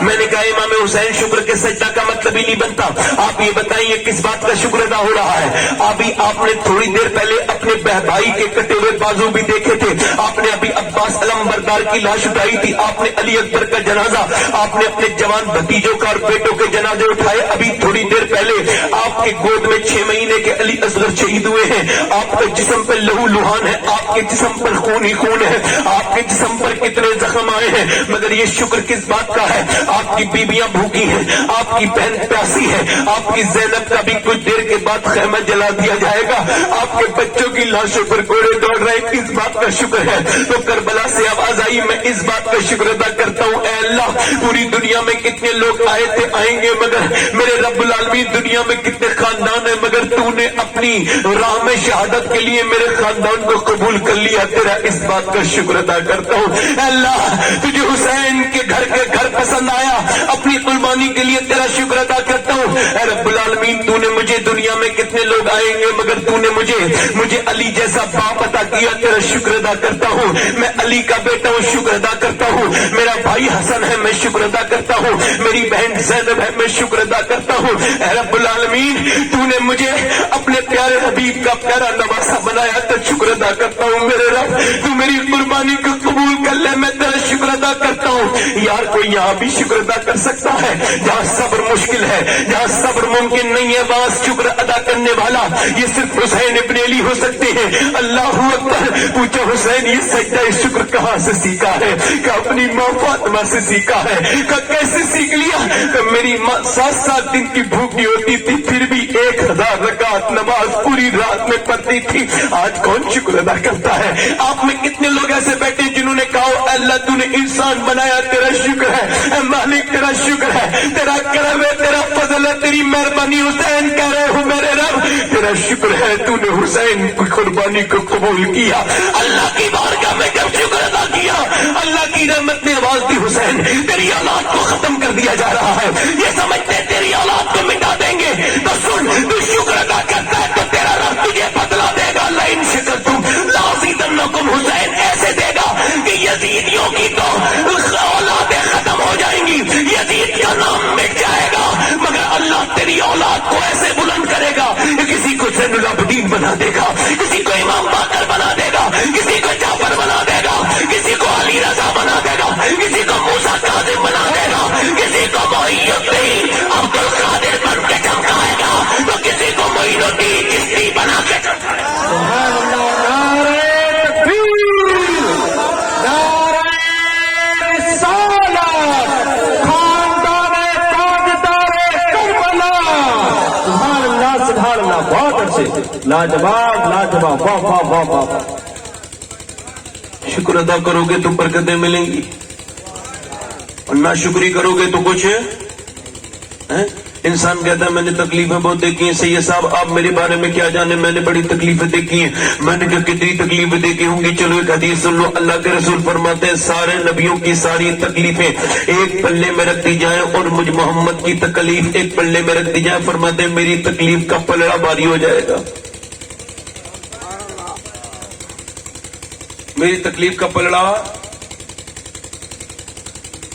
میں نے کہا امام حسین شکر کے سجدہ کا مطلب ہی نہیں بنتا. آپ یہ بتائیے کس بات کا شکر ادا ہو رہا ہے؟ ابھی آپ نے تھوڑی دیر پہلے اپنے بھائی کے کٹے ہوئے بازو بھی دیکھے تھے. آپ نے ابھی عباس علم بردار کی لاش اٹھائی تھی. آپ نے علی اکبر کا جنازہ، آپ نے اپنے جوان بھتیجوں کا اور بیٹوں کے جنازے اٹھائے. ابھی تھوڑی دیر پہلے آپ کے گود میں 6 مہینے کے علی اصغر شہید ہوئے ہیں. آپ کے جسم پہ لہو لہان ہے، آپ کے جسم پر خون ہی خون ہے، آپ کے جسم پر کتنے زخم آئے ہیں. مگر یہ شکر کس بات کا ہے؟ آپ کی بیویاں بھوکی ہیں، آپ کی بہن پیاسی ہے، آپ کی زینب کا بھی کچھ دیر کے بعد خیمہ جلا دیا جائے گا، آپ کے بچوں کی لاشوں پر گھوڑے دوڑ رہے. کس بات کا شکر ہے؟ تو کربلا سے آواز آئی، میں اس بات کا شکر ادا کرتا ہوں اے اللہ پوری دنیا میں کتنے لوگ آئے تھے، آئیں گے، مگر میرے رب العالمین دنیا میں کتنے خاندان ہیں، مگر تو نے اپنی راہ میں شہادت کے لیے میرے خاندان کو قبول کر لیا. تیرا اس بات کا شکر ادا کرتا ہوں اے اللہ. تجھے حسین کے گھر پسند آیا، اپنی قربانی کے لیے تیرا شکر ادا کرتا ہوں اے رب العالمین. تو نے مجھے دنیا میں کتنے لوگ آئیں گے، مگر تو نے مجھے علی جیسا باپ عطا کیا. تیرا شکر ادا کرتا ہوں. میں علی کا بیٹا ہوں، شکر ادا کرتا ہوں. میرا بھائی حسن ہے، میں شکر ادا کرتا ہوں. میری بہن زینب ہے، میں شکر ادا کرتا ہوں اے رب العالمین. تو نے مجھے اپنے پیارے حبیب کا پیارا نواسا بنایا، تو شکر ادا کرتا ہوں میرے رب. تو میری قربانی کو قبول کر لے، میں تیرا شکر ادا کرتا ہوں. یار کوئی یہاں بھی شکر ادا کر سکتا ہے؟ جہاں صبر مشکل ہے، جہاں صبر ممکن نہیں ہے، وہاں شکر ادا کرنے والا یہ صرف حسین ابن علی ہو سکتے ہیں. اللہ اکبر. پوچھو حسین یہ سجدہ شکر کہاں سے سیکھا ہے؟ کہ اپنی ماں فاطمہ سے سیکھا ہے. کہ کیسے سیکھ لیا؟ کہ میری ماں 7 دن کی بھوکی ہوتی تھی، پھر بھی 1000 رکعت نماز پوری رات میں پڑھتی تھی. آج کون شکر ادا کرتا ہے؟ آپ میں کتنے لوگ ایسے بیٹھے جنہوں نے کہا اللہ تو نے انسان بنایا، تیرا شکر ہے اے مالک، تیرا شکر ہے، تیرا کرم ہے، تیرا فضل ہے، تیری مہربانی. حسین کہہ رہے ہوں میرے رب تیرا شکر ہے تو نے حسین کی قربانی کو قبول کیا. اللہ کی بارگاہ میں جب شکر ادا کیا، اللہ کی رحمت نے آواز دی، حسین تیری اولاد کو ختم کر دیا جا رہا ہے، یہ سمجھتے تیری اولاد کو مٹا دیں گے. تو سن، تو شکر ادا کرتا ہے تو تیرا رب تجھے بدلا دے گا. لئن شکرتم لازیدنکم. حسین ایسے دے گا کہ یزیدیوں کی تو اولادیں ختم ہو جائیں گی، یزید کا نام مٹ جائے گا، مگر اللہ تیری اولاد کو ایسے بلند کرے گا کہ کسی کو زین العابدین بنا دے گا، کسی کو امام باقر بنا دے گا، کسی کو جعفر بنا دے گا، کسی کو علی رضا بنا دے گا، کسی کو موسیٰ کاظم بنا دے گا، کسی کو محی الدین عبد القادر بن کے چمکائے گا، تو کسی کو معین الدین چشتی بنا کے چمکائے گا. سبحان اللہ. نعرہ تکبیر، نعرہ رسالت، خاندان تاجدار کربلا. سبحان اللہ، سبحان اللہ. بہت اچھے، لاجواب لاجواب. واہ واہ واہ واہ. شکر ادا کرو گے تو برکتیں ملیں گی، اور نہ شکری کرو گے تو کچھ ہے. انسان کہتا ہے میں نے تکلیفیں بہت دیکھی ہیں. سید صاحب آپ میرے بارے میں کیا جانے، میں نے بڑی تکلیفیں دیکھی ہیں. میں نے کہا کتنی تکلیفیں دیکھی ہوں گی؟ چلو ایک حدیث سن لو. اللہ کے رسول فرماتے ہیں سارے نبیوں کی ساری تکلیفیں ایک پلے میں رکھ دی جائیں اور مجھ محمد کی تکلیف ایک پلے میں رکھ دی جائیں. فرماتے ہیں میری تکلیف کا پلڑا بھاری ہو جائے گا، میری تکلیف کا پلڑا.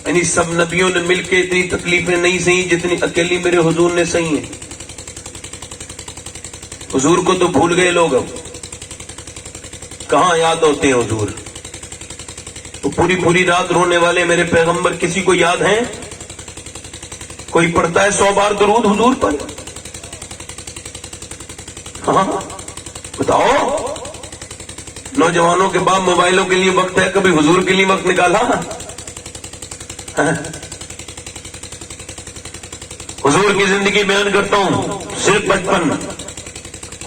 یعنی سب نبیوں نے مل کے اتنی تکلیفیں نہیں سہی جتنی اکیلی میرے حضور نے سہی ہیں. حضور کو تو بھول گئے لوگ، اب کہاں یاد ہوتے ہیں حضور. تو پوری پوری رات رونے والے میرے پیغمبر کسی کو یاد ہیں؟ کوئی پڑھتا ہے 100 بار درود حضور پر؟ ہاں بتاؤ. نوجوانوں کے بعد موبائلوں کے لیے وقت ہے، کبھی حضور کے لیے وقت نکالا؟ حضور کی زندگی بیان کرتا ہوں، صرف بچپن.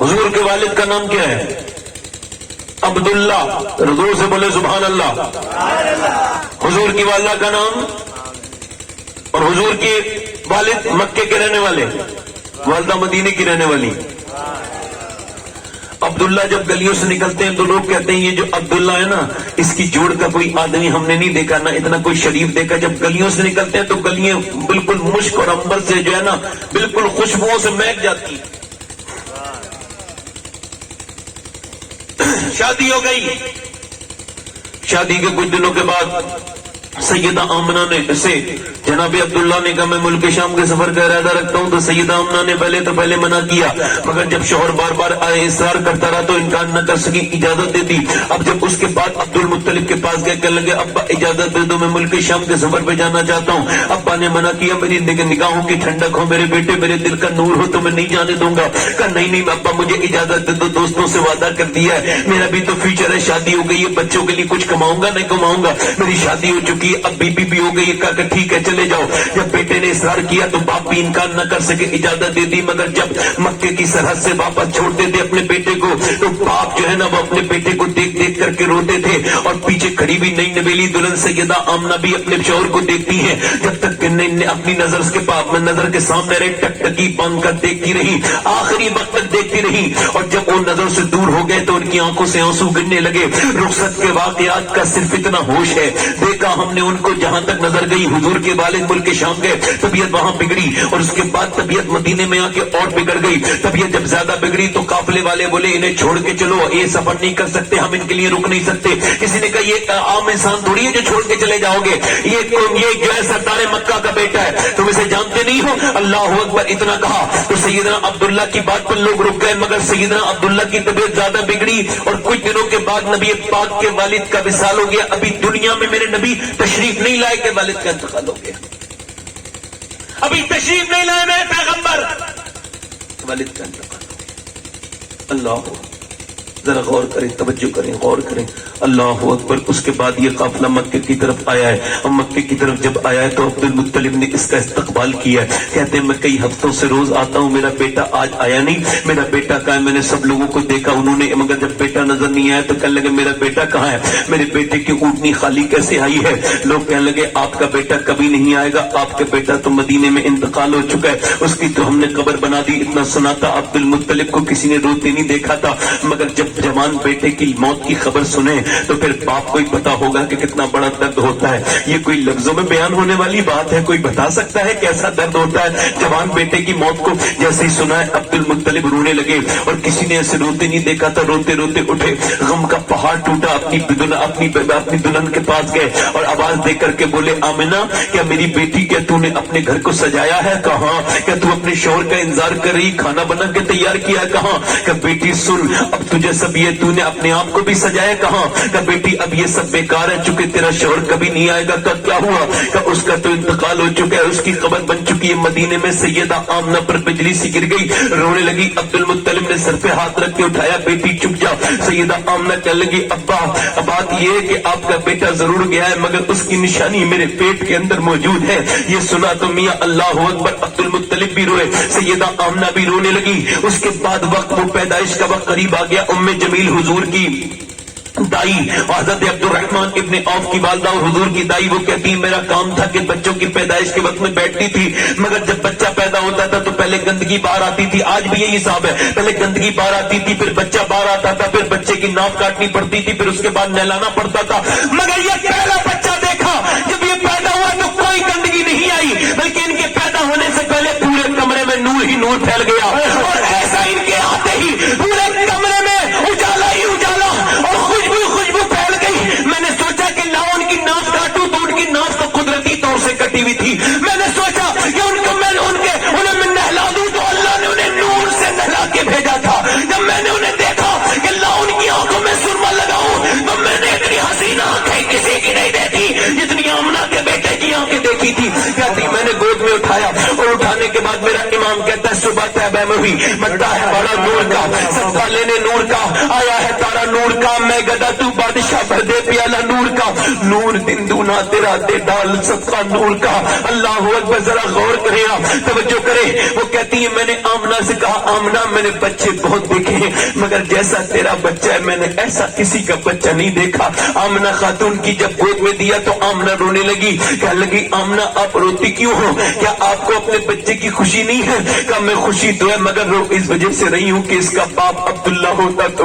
حضور کے والد کا نام کیا ہے؟ عبداللہ. حضور سے بولے سبحان اللہ. حضور کی والدہ کا نام، اور حضور کے والد مکے کے رہنے والے، والدہ مدینے کی رہنے والی. عبداللہ جب گلیوں سے نکلتے ہیں تو لوگ کہتے ہیں یہ جو عبداللہ ہے نا، اس کی جوڑ کا کوئی آدمی ہم نے نہیں دیکھا، نہ اتنا کوئی شریف دیکھا. جب گلیوں سے نکلتے ہیں تو گلیاں بالکل مشک اور عنبر سے جو ہے نا بالکل خوشبوؤں سے مہک جاتی. شادی ہو گئی. شادی کے کچھ دنوں کے بعد سیدہ آمنہ نے اسے جناب عبداللہ نے کہا میں ملک شام کے سفر کا ارادہ رکھتا ہوں، تو سیدہ آمنہ نے پہلے منع کیا، مگر جب شوہر بار بار آئے اصرار کرتا رہا تو انکار نہ کر سکی، اجازت دے دی۔ اب جب اس کے بعد عبد المطلب کے پاس گئے، کہنے لگے ابا اجازت دے دو، میں ملک شام کے سفر پہ جانا چاہتا ہوں۔ ابا نے منع کیا، میری نگاہوں کی ٹھنڈک ہو میرے بیٹے، میرے دل کا نور ہو تو میں نہیں جانے دوں گا۔ کہا نہیں ابا مجھے اجازت دے دو، دوستوں سے وعدہ کر دیا ہے، میرا بھی تو فیوچر ہے، شادی ہو گئی ہے، بچوں کے لیے کچھ کماؤں گا نہیں کماؤں گا، میری شادی ہو چکی ہے، اب بیوی بھی ہو گئی ہے۔ کہا کہ ٹھیک ہے چلے جاؤ۔ جب بیٹے نے اصرار کیا تو باپ بھی انکار نہ کر سکے، اجازت دے دی، مگر جب مکے کی سرحد سے واپس چھوڑتے تھے اپنے بیٹے کو تو باپ جو ہے نا وہ اپنے بیٹے کو دیکھ دیکھ کر کے روتے تھے، اور پیچھے کھڑی بھی نئی نویلی دلہن سیدہ آمنہ بھی اپنے شوہر کو دیکھتی ہیں، جب تک کہ اپنی نظر کے سامنے رہے ٹکٹکی باندھ کر دیکھتی رہی، آخری وقت تک دیکھتی رہی، اور جب وہ نظر سے دور ہو گئے تو ان کی آنکھوں سے آنسو گرنے لگے۔ رخصت کے واقعات کا صرف اتنا ہوش ہے، دیکھا ہم نے ان کو جہاں تک نظر گئی، حضور کے والد ملک شام گئے، طبیعت وہاں بگڑی، اور اس کے بعد طبیعت مدینے میں آ کے اور بگڑ گئی۔ طبیعت جب زیادہ بگڑی تو قافلے والے بولے انہیں چھوڑ کے چلو، یہ سفر نہیں کر سکتے، ہم ان کے لیے رک نہیں سکتے۔ کسی نے کہا یہ عام انسان تھوڑی ہے جو چھوڑ کے چلے جاؤ گے، یہ جو ہے سردار مکہ کا بیٹا ہے، تم اسے جانتے نہیں ہو۔ اللہ اکبر اتنا کہا تو سیدنا عبداللہ کی بات پر لوگ رک گئے، مگر سیدنا عبداللہ کی طبیعت زیادہ بگڑی، اور کچھ دنوں کے بعد نبی پاک کے والد کا وصال ہو گیا۔ ابھی دنیا میں میرے نبی تشریف نہیں لائے کہ والد کا انتقال ہو گیا، ابھی تشریف نہیں لائے میرے پیغمبر، والد کا انتقال ہو گیا۔ اللہ ذرا غور کریں، توجہ کریں، غور کریں، اللہ اکبر۔ اس کے بعد یہ قافلہ مکے کی طرف آیا ہے، اور مکے کی طرف جب آیا ہے تو عبد المطلب نے اس کا استقبال کیا ہے، کہتے ہیں میں کئی ہفتوں سے روز آتا ہوں، میرا بیٹا آج آیا نہیں، میرا بیٹا کہاں ہے؟ میں نے سب لوگوں کو دیکھا، انہوں نے، مگر جب بیٹا نظر نہیں آیا تو کہنے لگے میرا بیٹا کہاں ہے؟ میرے بیٹے کی اونٹنی خالی کیسے آئی ہے؟ لوگ کہنے لگے آپ کا بیٹا کبھی نہیں آئے گا، آپ کا بیٹا تو مدینے میں انتقال ہو چکا ہے، اس کی تو ہم نے قبر بنا دی۔ اتنا سنا تھا، عبد المطلب کو کسی نے روتے نہیں دیکھا تھا، مگر جب جوان بیٹے کی موت کی خبر سنے تو پھر باپ کو ہی پتا ہوگا کہ کتنا بڑا درد ہوتا ہے۔ یہ کوئی لفظوں میں بیان ہونے والی بات ہے؟ کوئی بتا سکتا ہے کیسا درد ہوتا ہے جوان بیٹے کی موت کو؟ جیسے ہی سنا ہے عبد المطلب رونے لگے، اور کسی نے ایسے روتے نہیں دیکھا تھا، روتے روتے اٹھے، غم کا پہاڑ ٹوٹا، اپنی دلہن کے پاس گئے اور آواز دے کر کے بولے آمنہ کیا میری بیٹی، کیا تو نے اپنے گھر کو سجایا ہے؟ کہاں؟ کیا تو اپنے شوہر کا انتظار کر رہی، کھانا بنا کے تیار کیا؟ کہاں؟ کہ بیٹی سن، اب تجھے سب یہ تو نے اپنے آپ کو بھی سجایا؟ کہاں؟ کہ بیٹی اب یہ سب بیکار ہے، چونکہ تیرا شوہر کبھی نہیں آئے گا۔ کہ کیا ہوا؟ کہ اس کا تو انتقال ہو چکا ہے، اس کی قبر بن چکی ہے مدینے میں۔ سیدہ آمنہ پر بجلی سی گر گئی، رونے لگی۔ عبد المطلب نے سر پہ ہاتھ رکھ کے اٹھایا، بیٹی چپ جا۔ سیدہ آمنہ کہنے لگی ابا بات یہ ہے کہ آپ کا بیٹا ضرور گیا ہے، مگر اس کی نشانی میرے پیٹ کے اندر موجود ہے۔ یہ سنا تو میاں اللہ اکبر، عبد المطلب بھی روئے، سیدہ آمنہ بھی رونے لگی۔ اس کے بعد وقت وہ پیدائش کا وقت قریب آ گیا۔ ام جمیل حضور کی دائی حضرت عبد الرحمن ابن عوف کی والدہ اور حضور کی دائی، وہ کہتی میرا کام تھا کہ بچوں کی پیدائش کے وقت میں بیٹھتی تھی، مگر جب بچہ پیدا ہوتا تھا تو پہلے گندگی باہر آتی تھی، آج بھی یہی حساب ہے، پہلے گندگی باہر آتی تھی، پھر بچہ باہر آتا تھا، پھر بچے کی ناف کاٹنی پڑتی تھی، پھر اس کے بعد نہلانا پڑتا تھا۔ مگر یہ پہلا بچہ دیکھا، جب یہ پیدا ہوا تو کوئی گندگی نہیں آئی، بلکہ ان کے پیدا ہونے سے پہلے پورے کمرے میں نور ہی نور پھیل گیا، اور ایسا ان کے آتے ہی پورے کمرے میں اجالا ہی اجالا اور خوشبو پھیل گئی۔ میں نے سوچا کہ لاؤ ان کی ناف کاٹوں، تو ان کی ناف تو قدرتی طور سے کٹی ہوئی تھی۔ میں نے سوچا کہ انہیں میں نہلا دوں، تو اللہ نے انہیں نور سے نہلا کے بھیجا تھا۔ جب میں نے انہیں دیکھا کہ لاؤ ان کی آنکھوں میں سرما لگاؤں، تو میں نے اتنی حسین آنکھیں کسی کی نہیں دیکھی جتنی آمنہ کے بیٹے کی آنکھیں دیکھی تھی۔ کہتی میں نے گود میں اٹھایا، اور اٹھانے کے بعد میرا امام کہتا ہے صبح طیبہ میں ہوئی، مٹا ہے بڑا نور کا، سب لینے نور کا، آیا ہے تارا نور کا، میں گدا تو بادشاہ بھر دے پیالہ نور کا، نور دن دونا تیرا دے ڈال سب کا نور کا۔ اللہ اکبر، ذرا غور کرے، توجہ کرے۔ وہ کہتی ہے میں نے آمنہ سے کہا آمنہ میں نے بچے بہت دیکھے ہیں، مگر جیسا تیرا بچہ ہے میں نے ایسا کسی کا بچہ نہیں دیکھا۔ آمنہ خاتون کی جب گود میں دیا تو آمنہ رونے لگی، کہنے لگی آمنہ آپ روتی کیوں ہو؟ کیا آپ کو اپنے بچے کی خوشی نہیں ہے؟ کہا میں خوشی تو ہے، مگر رو اس وجہ سے رہی ہوں کہ اس کا باپ عبداللہ ہوتا تو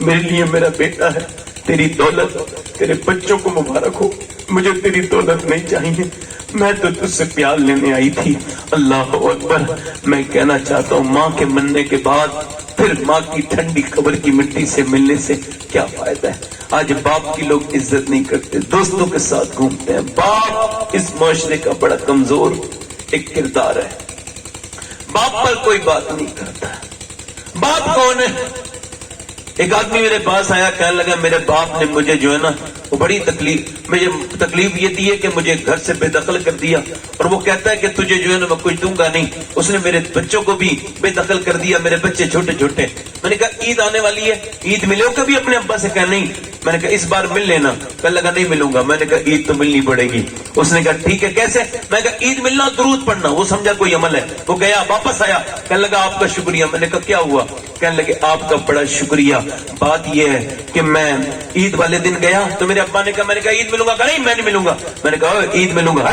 میرے لیے میرا بیٹا ہے، تیری دولت، تیرے بچوں کو مبارک ہو، مجھے تیری دولت نہیں چاہیے، میں تو تجھ سے پیار لینے آئی تھی۔ اللہ اکبر۔ میں کہنا چاہتا ہوں ماں کے مرنے کے بعد پھر ماں کی ٹھنڈی قبر کی مٹی سے ملنے سے کیا فائدہ ہے؟ آج باپ کی لوگ عزت نہیں کرتے، دوستوں کے ساتھ گھومتے ہیں۔ باپ اس معاشرے کا بڑا کمزور ایک کردار ہے، باپ پر کوئی بات نہیں کرتا۔ باپ کون ہے؟ ایک آدمی میرے پاس آیا، کہنے لگا میرے باپ نے مجھے جو ہے نا وہ بڑی تکلیف یہ دی ہے کہ مجھے گھر سے بے دخل کر دیا، اور وہ کہتا ہے کہ تجھے جو ہے نا میں کچھ دوں گا نہیں، اس نے میرے بچوں کو بھی بے دخل کر دیا، میرے بچے چھوٹے چھوٹے۔ میں نے کہا عید آنے والی ہے، عید ملے ہو کبھی اپنے ابا سے؟ کہا نہیں۔ میں نے کہا اس بار مل لینا۔ کہنے لگا نہیں ملوں گا۔ میں نے کہا عید تو ملنی پڑے گی۔ اس نے کہا ٹھیک ہے، کیسے؟ میں نے کہا عید ملنا درود پڑھنا۔ وہ سمجھا کوئی عمل ہے، وہ گیا واپس آیا، کہنے لگا آپ کا شکریہ۔ میں نے کہا کیا ہوا؟ کہنے لگے آپ کا بڑا شکریہ، بات یہ ہے کہ میں عید والے دن گیا تو میرے ابا نے کہا، میں نے کہا عید ملوں گا؟ نہیں میں نہیں ملوں گا۔ میں نے کہا عید ملوں گا،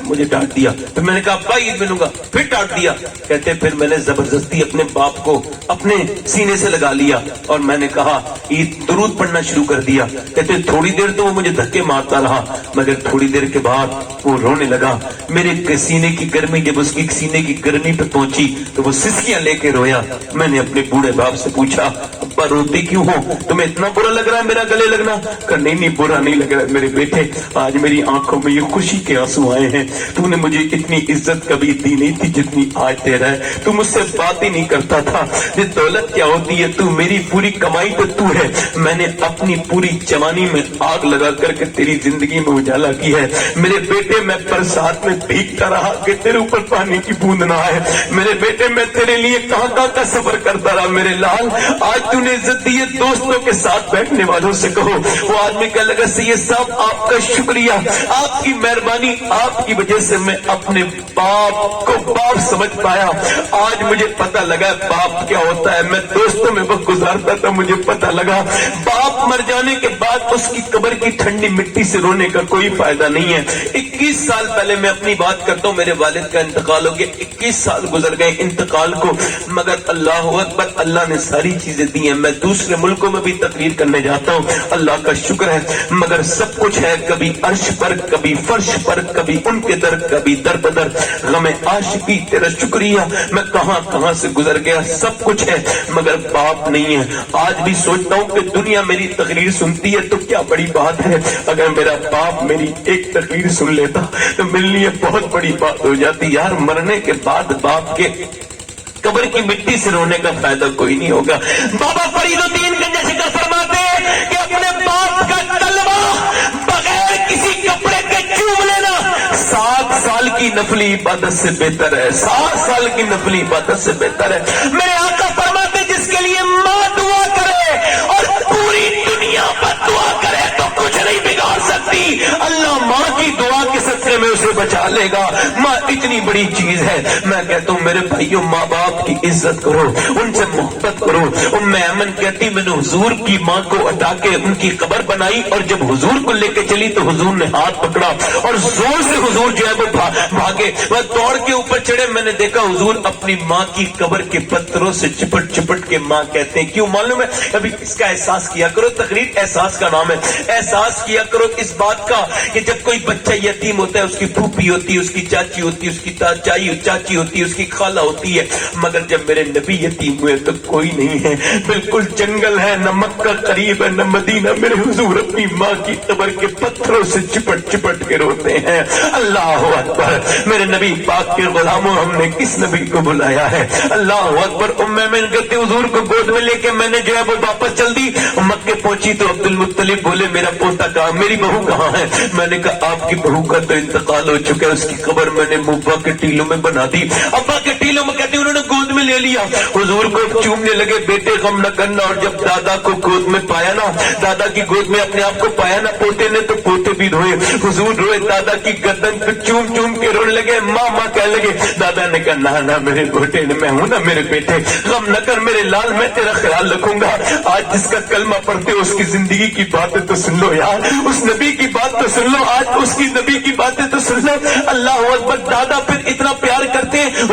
مجھے ڈانٹ دیا۔ پھر میں نے کہا ابا عید ملوں گا، پھر ڈانٹ دیا۔ کہتے پھر میں نے زبردستی اپنے باپ کو اپنے سینے سے لگا لیا اور میں نے کہا عید درود پڑھنا شروع کر دیا۔ کہتے تھوڑی دیر تو وہ مجھے دھکے مارتا رہا، مگر تھوڑی دیر کے بعد وہ رونے لگا۔ میرے سینے کی گرمی جب اس کی سینے کی گرمی پہ پہنچی تو وہ سسکیاں لے کے رویا۔ میں نے اپنے بوڑھے باپ سے پوچھا ابا روتے کیوں ہو؟ تمہیں اتنا برا لگ رہا ہے میرا گلے لگنا؟ کہ نہیں برا نہیں لگ رہا میرے بیٹے، آج میری آنکھوں میں یہ خوشی کے آنسو آئے ہیں۔ تو نے مجھے اتنی عزت کبھی دی نہیں تھی جتنی آج دے رہا ہے۔ تو مجھ سے بات ہی نہیں کرتا تھا یہ دولت کیا ہوتی ہے، تو میری پوری کمائی تو تو ہے۔ میں نے اپنی پوری جوانی میں آگ لگا کر کے تیری زندگی میں اجالا کی ہے۔ میرے بیٹے میں برسات میں بھیگتا رہا کہ تیرے اوپر پانی کی بوند نہ آئے۔ میرے بیٹے میں تیرے لیے کہاں کہاں کا سفر کرتا رہا میرے لال۔ آج تو نے عزت دی ہے، دوستوں کے ساتھ بیٹھنے والوں سے کہو۔ وہ آدمی کہنے لگا سید صاحب آپ کا شکریہ، آپ کی مہربانی، آپ کی وجہ سے میں اپنے باپ کو باپ سمجھ پایا۔ آج مجھے پتہ لگا باپ کیا ہوتا ہے۔ میں دوستوں میں وقت گزارتا تھا، مجھے پتہ لگا باپ مر جانے کے بعد اس کی قبر کی ٹھنڈی مٹی سے رونے کا کوئی فائدہ نہیں ہے۔ 21 سال پہلے میں اپنی بات کرتا ہوں، میرے والد کا انتقال ہو گیا، 21 سال گزر گئے انتقال کو، مگر اللہ اکبر اللہ نے ساری چیزیں دی ہیں۔ میں دوسرے ملکوں میں بھی تقریر کرنے جاتا ہوں، اللہ کا شکر ہے، مگر سب کچھ ہے، کبھی عرش پر، کبھی فرش پر، کبھی ان کے در، کبھی در بدر، غم عاشقی تیرا شکریہ، میں کہاں کہاں سے گزر گیا، سب کچھ ہے مگر باپ نہیں ہے۔ آج بھی سوچتا ہوں کہ دنیا میری تقریر سنتی ہے تو کیا بڑی بات ہے، اگر میرا باپ میری ایک تقریر سن لیتا تو میرے لیے بہت بڑی بات ہو جاتی۔ یار مرنے کے بعد باپ کے قبر کی مٹی سے رونے کا فائدہ کوئی نہیں ہوگا۔ بابا فرید الدین گنج شکر فرماتے کہ اپنے باپ کا کلمہ بغیر کسی کپڑے کے چوم لینا 7 سال کی نفلی عبادت سے بہتر ہے، 7 سال کی نفلی عبادت سے بہتر ہے۔ میرے آقا فرماتے جس کے لیے ماں دعا کرے اور پوری دنیا پر دعا کرے تو کچھ نہیں بگاڑ سکتی، اللہ ماں کی دعا کے صدقے میں اسے بچا لے گا۔ ماں اتنی بڑی چیز ہے۔ میں کہتا ہوں میرے بھائیوں ماں باپ کی عزت کرو، ان سے محبت کرو۔ ام ایمن کہتی میں نے حضور کی ماں کو اٹھا کے ان کی قبر بنائی اور جب حضور کو لے کے چلی تو حضور نے ہاتھ پکڑا اور زور سے حضور جو ہے وہ بھاگے، وہ دوڑ کے اوپر چڑھے۔ میں نے دیکھا حضور اپنی ماں کی قبر کے پتھروں سے چپٹ چپٹ کے ماں کہتے ہیں۔ کیوں معلوم ہے؟ ابھی اس کا احساس کیا کرو، تقریر احساس کا نام ہے، احساس کیا کرو اس بات کا کہ جب کوئی بچہ یتیم ہوتا ہے اس کی پھوپھی ہوتی ہے، اس کی چاچی ہوتی ہے، اس کی چاچی ہوتی ہے، اس کی خالہ ہوتی ہے، مگر جب میرے نبی یتیم ہوئے تو کوئی نہیں ہے، بالکل جنگل ہے، نہ مکہ قریب ہے نہ مدینہ۔ میرے حضور اپنی ماں کی قبر کے پتھروں سے چپٹ چپٹ کے روتے ہیں۔ اللہ اکبر، میرے نبی پاک کے غلاموں ہم نے کس نبی کو بلایا ہے؟ اللہ اکبر۔ ام ایمن کہتے حضور کو گود میں لے کے میں نے جو ہے وہ واپس چل دی۔ مکے پہنچی تو عبد المطلب بولے میرا پوتا کہاں، میری بہو کہاں ہے؟ میں نے کہا آپ کی بہو کا تو انتقال ہو چکا ہے، اس کی قبر میں نے ابا کے ٹیلوں میں بنا دی۔ ابا کے ٹیلوں میں کہتے انہوں نے گود میں لے لیا، حضور کو چومنے لگے، بیٹے غم نہ کرنا۔ اور جب دادا کو گود میں پایا نا، دادا کی گود میں اپنے آپ کو پایا نا پوتے نے، تو پوتے بھی روئے، حضور روئے، دادا کی گردن پہ چوم چوم کے رونے لگے، ماں ماں کہنے لگے۔ دادا نے کہا نہ میرے بیٹے نے، میں ہوں نا میرے بیٹے، غم نہ کر میرے لال، میں تیرا خیال رکھوں گا۔ آج جس کا کلمہ پڑھتے ہو اس کی زندگی کی باتیں تو سن لو یار، اس نبی کی بات تو سن لو، آج اس کی نبی کی باتیں تو سن لو۔ اللہ اکبر۔ دادا پھر اتنا پیار کرتے ہیں،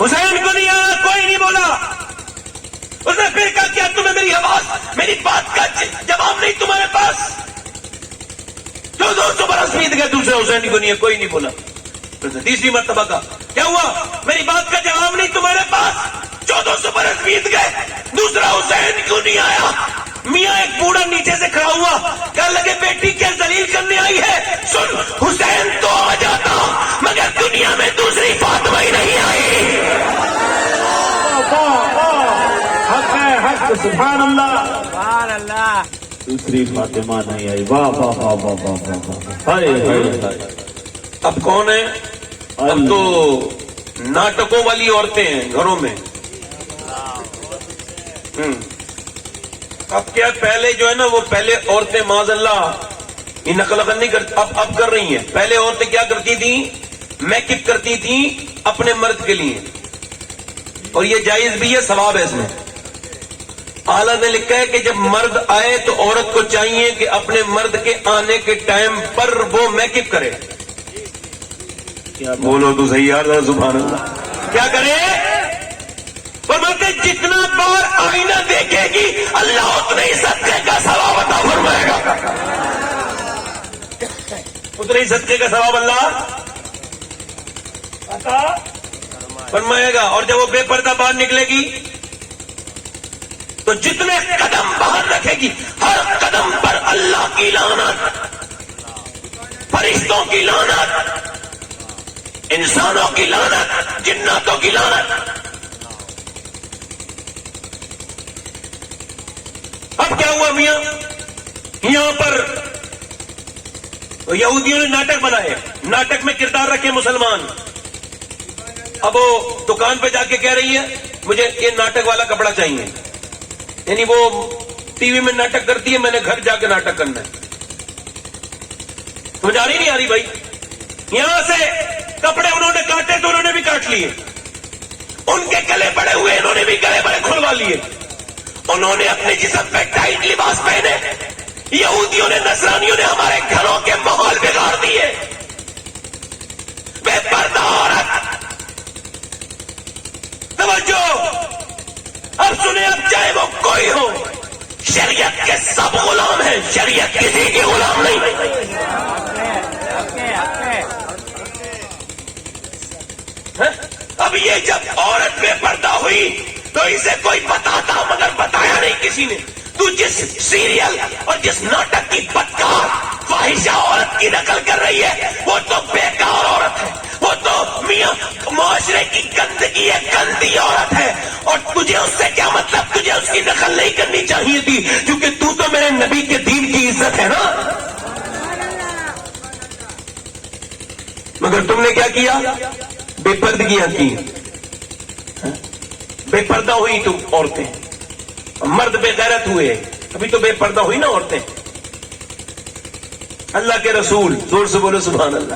حسین کو نہیں آیا، کوئی نہیں بولا. اس نے پھر کہا کیا تمہیں میری آواز، میری بات کا جواب نہیں تمہارے پاس؟ 200 برس بیت گئے، دوسرے حسین کو نہیں ہے، کوئی نہیں بولا. تیسری مرتبہ کا کیا ہوا؟ میری بات کا جواب نہیں تمہارے پاس. 1400 برس بیت گئے، دوسرا حسین کیوں نہیں آیا؟ میاں ایک بوڑھا نیچے سے کھڑا ہوا، کہنے لگے بیٹی کیا ذلیل کرنے آئی ہے؟ سن، حسین تو آ جاتا مگر دنیا میں دوسری فاطمہ ہی نہیں آئی. حق ہے، حق، سبحان اللہ. سبحان اللہ. دوسری فاطمہ نہیں آئی. واہ واہ واہ واہ واہ واہ. ہائے ہائے ہائے. اب کون ہے؟ اب تو ناٹکوں والی عورتیں ہیں گھروں میں. اب کیا پہلے جو ہے نا وہ پہلے عورتیں معاذ اللہ یہ نقل نہیں کرتی، اب کر رہی ہیں. پہلے عورتیں کیا کرتی تھیں؟ میک اپ کرتی تھیں اپنے مرد کے لیے، اور یہ جائز بھی ہے، ثواب ہے اس میں. اعلیٰ نے لکھا ہے کہ جب مرد آئے تو عورت کو چاہیے کہ اپنے مرد کے آنے کے ٹائم پر وہ میک اپ کرے. بولو تو صحیح یار، سبحان اللہ. کیا کرے؟ فرماتے جتنا بار آئینہ دیکھے گی اللہ اتنے ہی صدقے کا ثواب عطا فرمائے گا. اتنے ہی صدقے کا ثواب اللہ عطا فرمائے گا. اور جب وہ بے پردہ باہر نکلے گی تو جتنے قدم باہر رکھے گی ہر قدم پر اللہ کی لعنت، فرشتوں کی لعنت، انسانوں کی لعنت، جناتوں کی لعنت. اب کیا ہوا میاں؟ یہاں پر یہودیوں نے ناٹک بنائے، ناٹک میں کردار رکھے مسلمان. اب وہ دکان پہ جا کے کہہ رہی ہے مجھے یہ ناٹک والا کپڑا چاہیے، یعنی وہ ٹی وی میں ناٹک کرتی ہے، میں نے گھر جا کے ناٹک کرنا ہے. سمجھ آ رہی نہیں آ رہی بھائی؟ یہاں سے کپڑے انہوں نے کاٹے تو انہوں نے بھی کاٹ لیے، ان کے گلے بڑے ہوئے انہوں نے بھی گلے بڑے کھلوا لیے، انہوں نے اپنے جسم پہ ٹائٹ لباس پہنے. یہودیوں نے، نصرانیوں نے ہمارے گھروں کے ماحول بگاڑ دیے. بے پردہ عورت، توجہ، اب سنیں، اب چاہے وہ کوئی ہو، شریعت کے سب غلام ہیں، شریعت کسی کے غلام نہیں. اب یہ جب عورت بے پردہ ہوئی تو اسے کوئی بتاتا مگر بتایا نہیں کسی نے. تو جس سیریل اور جس ناٹک کی بدکار فاحشہ عورت کی نقل کر رہی ہے وہ تو بیکار عورت ہے، وہ تو میاں معاشرے کی گندگی ہے، گندی عورت ہے. اور تجھے اس سے کیا مطلب؟ تجھے اس کی نقل نہیں کرنی چاہیے تھی کیونکہ تو میرے نبی کے دین کی عزت ہے نا. مگر تم نے کیا کیا؟ بے پردگیاں کی، بے پردہ ہوئی تم عورتیں. مرد بے غیرت ہوئے، ابھی تو بے پردہ ہوئی نا عورتیں. اللہ کے رسول، زور سے بولو سبحان اللہ.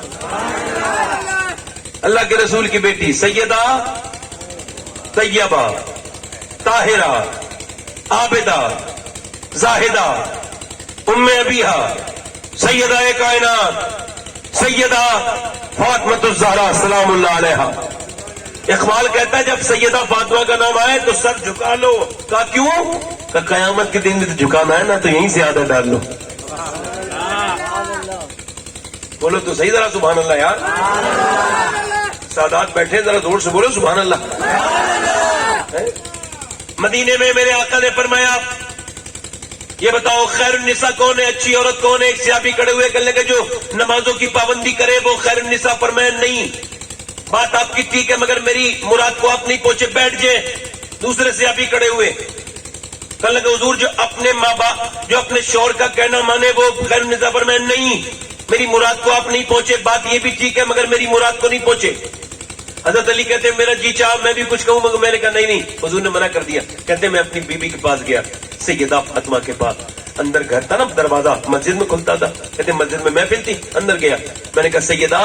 اللہ کے رسول کی بیٹی سیدہ طیبہ طاہرہ عابدہ زاہدہ ام ابیہا سیدہ کائنات سیدہ فاطمہ الزہرا سلام اللہ علیہا. اقبال کہتا ہے جب سیدہ فاطمہ کا نام آئے تو سر جھکا لو. کہا کیوں؟ کہ قیامت کے دن تو جھکانا ہے نا، تو یہیں سے عادت ڈال لو. بولو تو صحیح ذرا سبحان اللہ یار. سادات بیٹھے ذرا زور سے بولو سبحان اللہ. مدینے میں میرے آقا نے فرمایا یہ بتاؤ خیر النساء کون ہے، اچھی عورت کون ہے؟ ایک صحابی کھڑے ہوئے کہنے لگے جو نمازوں کی پابندی کرے وہ خیر النساء. فرمایا نہیں، بات آپ کی ٹھیک ہے مگر میری مراد کو آپ نہیں پہنچے، بیٹھ جائیں. دوسرے صحابی کھڑے ہوئے کہنے لگے حضور جو اپنے ماں باپ جو اپنے شوہر کا کہنا مانے وہ خیر النساء. فرمایا نہیں، میری مراد کو آپ نہیں پہنچے، بات یہ بھی ٹھیک ہے مگر میری مراد کو نہیں پہنچے. حضرت علی کہتے ہیں میرا جی چاہ میں بھی کچھ کہوں مگر میں نے کہا نہیں نہیں، حضور نے منع کر دیا. کہتے میں اپنی بیوی کے پاس گیا، سیدہ فاطمہ کے پاس. اندر گھر تھا نا، دروازہ مسجد میں کھلتا تھا. کہتے مسجد میں محفل تھی، اندر گیا. میں نے کہا سیدہ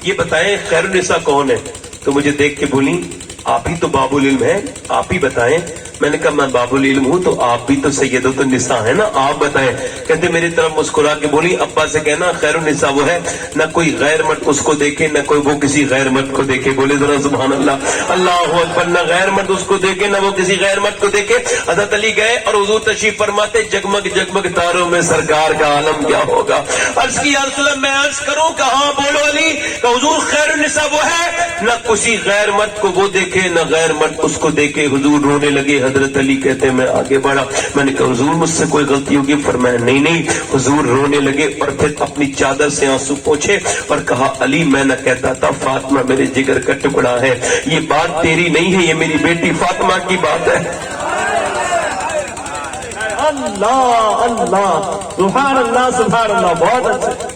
یہ بتائیں خیر النساء کون ہے؟ تو مجھے دیکھ کے بولی آپ ہی تو باب العلم ہیں، آپ ہی بتائیں. میں نے کہا میں بابل علم ہوں، تو آپ بھی تو سیدۃ النساء ہے نا، آپ بتائیں۔ کہتے میری طرف مسکرا کے بولی ابا سے کہنا خیر النساء وہ ہے نہ کوئی غیر مرد اس کو دیکھے نہ کوئی وہ کسی غیر مرد کو دیکھے۔ بولے ذرا سبحان اللہ، اللہ اکبر۔ نہ غیر مرد اس کو دیکھے نہ وہ کسی غیر مرد کو دیکھے۔ حضرت علی گئے اور حضور تشریف فرماتے، جگمگ جگمگ تاروں میں سرکار کا عالم کیا ہوگا۔ عرض کی یا رسول اللہ میں عرض کروں کہاں؟ بولو علی کہ حضور خیر النساء وہ ہے نہ کسی غیر مرد کو وہ دیکھے نہ غیر مرد اس کو دیکھے۔ حضور رونے لگے۔ حضرت علی کہتے میں آگے بڑھا، میں نے کہا حضور مجھ سے کوئی غلطی ہوگی؟ فرمایا نہیں نہیں۔ حضور رونے لگے اور پھر اپنی چادر سے آنسو پوچھے اور کہا علی میں نہ کہتا تھا فاطمہ میرے جگر کا ٹکڑا ہے، یہ بات تیری نہیں ہے، یہ میری بیٹی فاطمہ کی بات ہے۔ اللہ اللہ سبحان اللہ سبحان اللہ، بہت اچھا۔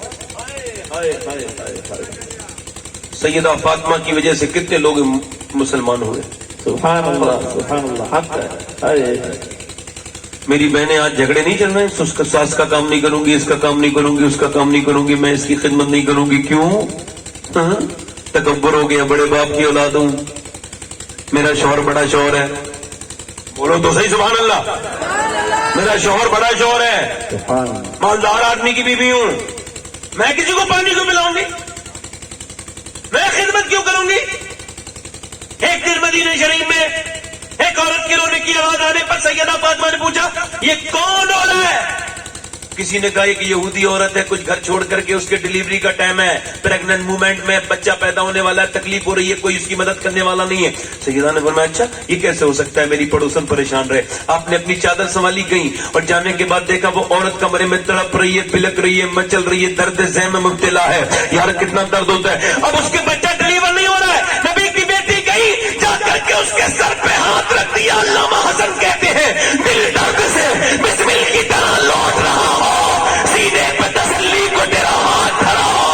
سیدہ فاطمہ کی وجہ سے کتنے لوگ مسلمان ہوئے۔ سبحان اللہ حق ہے۔ میری بہنیں آج جھگڑے نہیں چل رہے ہیں، اس کا ساس کا کام نہیں کروں گی، اس کا کام نہیں کروں گی، اس کا کام نہیں کروں گی، میں اس کی خدمت نہیں کروں گی۔ کیوں؟ تکبر ہو گیا، بڑے باپ کی اولاد ہوں، میرا شوہر بڑا شوہر ہے۔ بولو تو صحیح سبحان اللہ۔ میرا شوہر بڑا شوہر ہے، مالدار آدمی کی بیوی ہوں، میں کسی کو پانی کیوں پلاؤں گی؟ میں خدمت کیوں کروں گی؟ ایک دن مدینہ شریف میں ایک عورت کے رونے کی آواز آنے پر سیدہ فاطمہ نے پوچھا یہ کون عورت ہے؟ کسی نے کہا کہ یہودی عورت ہے، کچھ گھر چھوڑ کر کے اس کے ڈیلیوری کا ٹائم ہے، پریگننٹ مومنٹ میں بچہ پیدا ہونے والا ہے، تکلیف ہو رہی ہے، کوئی اس کی مدد کرنے والا نہیں ہے۔ سیدہ نے فرمایا اچھا یہ کیسے ہو سکتا ہے؟ میری پڑوسن پریشان رہے۔ آپ نے اپنی چادر سنبھالی گئی اور جانے کے بعد دیکھا وہ عورت کمرے میں تڑپ رہی ہے، بلک رہی ہے، مچل رہی ہے، درد ذہن میں مبتلا ہے۔ یار کتنا درد ہوتا ہے۔ اب اس کے بچہ ڈلیور نہیں ہو رہا ہے، نبی کی بیٹی گئی، جا کر کے اس کے سر پہ ہاتھ رکھ دیا۔ علامہ حسن کہتے ہیں دل درد سے بسمل کی طرح لوٹ رہا ہو، سینے پہ تسلی کو تیرا ہاتھ دھرا ہو۔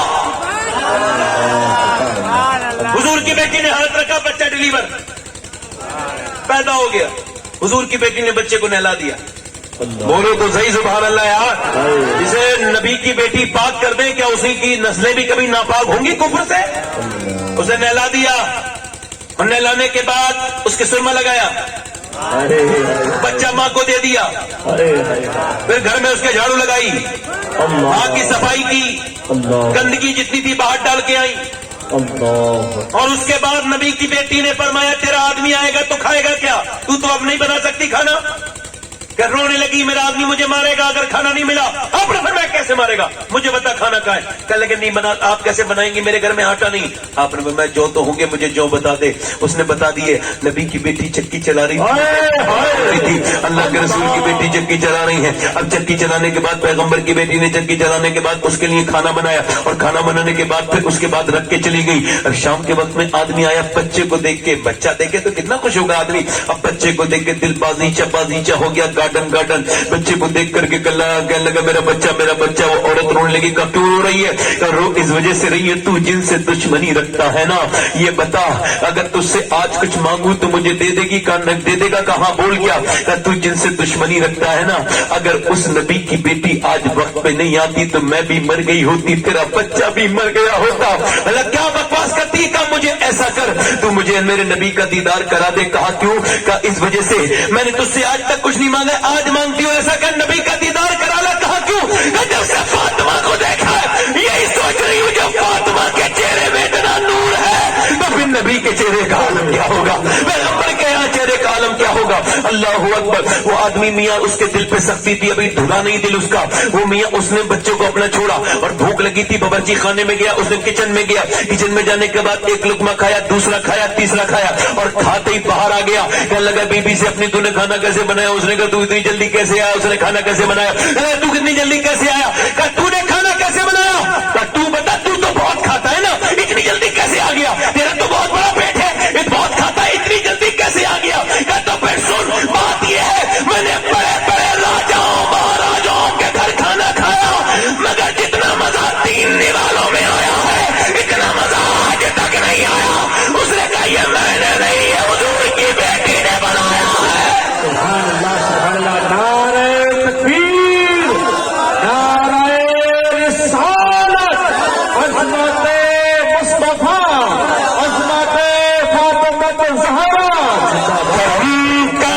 حضور کی بیٹی نے ہاتھ رکھا، بچہ ڈلیور پیدا ہو گیا۔ حضور کی بیٹی نے بچے کو نہلا دیا۔ بولو تو صحیح سبحان اللہ یار۔ جسے نبی کی بیٹی پاک کر دیں کیا اسی کی نسلیں بھی کبھی ناپاک ہوں گی کفر سے؟ اسے نہلا دیا اور نہلانے کے بعد اس کے سرما لگایا، بچہ ماں کو دے دیا، پھر گھر میں اس کے جھاڑو لگائی، ماں کی صفائی کی، گندگی جتنی تھی باہر ڈال کے آئی۔ اور اس کے بعد نبی کی بیٹی نے فرمایا تیرا آدمی آئے گا تو کھائے گا کیا؟ تو اب نہیں بنا سکتی کھانا؟ کہ رونے لگی میرا آدمی مجھے مارے گا اگر کھانا نہیں ملا۔ آپ نے فرمایا کیسے مارے گا؟ مجھے بتا کھانا کہاں ہے؟ کہنے لگے نہیں بنا، آپ کیسے بنائیں گی؟ میرے گھر میں آٹا نہیں۔ آپ نے فرمایا جو تو ہوں گے مجھے جو بتا دے۔ اس نے بتا دیے۔ نبی کی بیٹی چکی چلا رہی تھی، اللہ کے رسول کی بیٹی چکی چلا رہی ہے۔ اب چکی چلانے کے بعد پیغمبر کی بیٹی نے چکی چلانے کے بعد اس کے لیے کھانا بنایا اور کھانا بنانے کے بعد پھر اس کے بعد رکھ کے چلی گئی۔ اب شام کے وقت میں آدمی آیا، بچے کو دیکھ کے، بچہ دیکھے تو کتنا خوش ہوگا آدمی، اب بچے کو دیکھ کے دل بازیچہ ہو گیا، گارڈن بچے کو دیکھ کر کے کہنے لگا میرا بچہ۔ وہ عورت رونے لگی، کہا کیوں رو رہی ہے؟ کہا رو اس وجہ سے رہی ہے تو جن سے دشمنی رکھتا ہے نا، یہ بتا اگر تجھ سے آج کچھ مانگوں تو مجھے دے دے گی؟ کہا دے دے گا۔ کہاں بول کیا؟ کہا تو جن سے دشمنی رکھتا ہے نا، اگر اس نبی کی بیٹی آج وقت پہ نہیں آتی تو میں بھی مر گئی ہوتی، تیرا بچہ بھی مر گیا ہوتا۔ اللہ کیا بکواس کرتی ہے؟ کہا مجھے ایسا کر تو مجھے میرے نبی کا دیدار کرا دے۔ کہا کیوں؟ کہا اس وجہ سے میں نے تجھ سے آج تک کچھ نہیں مانگا، آج مانگتی ہوں ایسا کر نبی کا دیدار کرا لا۔ کہا کیوں؟ جب سے فاطمہ کو دیکھا ہے یہی سوچ رہی ہوں جب فاطمہ کے چہرے میں اتنا نور ہے تو پھر نبی کے چہرے کا عالم کیا ہوگا، پیغمبر کے یہاں چہرے کا عالم کیا ہوگا۔ اللہ اکبر۔ وہ آدمی میاں اس کے دل پہ سختی تھی، ابھی دھلا نہیں دل اس کا، وہ میاں اس نے بچوں کو اپنا چھوڑا اور بھوک لگی تھی، باورچی خانے میں گیا، اس نے کچن میں گیا، کچن میں جانے کے بعد ایک لقمہ کھایا، دوسرا کھایا، تیسرا کھایا اور کھاتے ہی باہر آ گیا۔ کہنے لگا بی بی سے اپنی تو نے کھانا کیسے بنایا؟ اس نے کہا تو اتنی جلدی کیسے آیا؟ اس نے کھانا کیسے بنایا؟ تو کتنی جلدی کیسے آیا؟ کہا تو نے کھانا کیسے بنایا؟ کہا تو بتا، تو بہت کھاتا ہے نا، اتنی جلدی کیسے آ گیا؟ تیرا تو بہت بڑا پیٹ ہے، بہت کھاتا ہے، اتنی جلدی کیسے آ گیا؟ کہا تو پھر سن، بات یہ ہے میں نے بڑے بڑے راجاؤں مہاراجاؤں کے گھر کھانا کھایا مگر جتنا مزہ 3 نوالوں میں آیا ہے اتنا مزہ آج تک نہیں آیا۔ اس نے کہا یہ میں نے نہیں، ہے حضور کی بیٹی نے بنایا ہے۔ سبحان اللہ سبحان اللہ، نعرہ تکبیر، نعرہ رسالت، عظمت مصطفیٰ، عظمت فاطمہ الزہرا، کا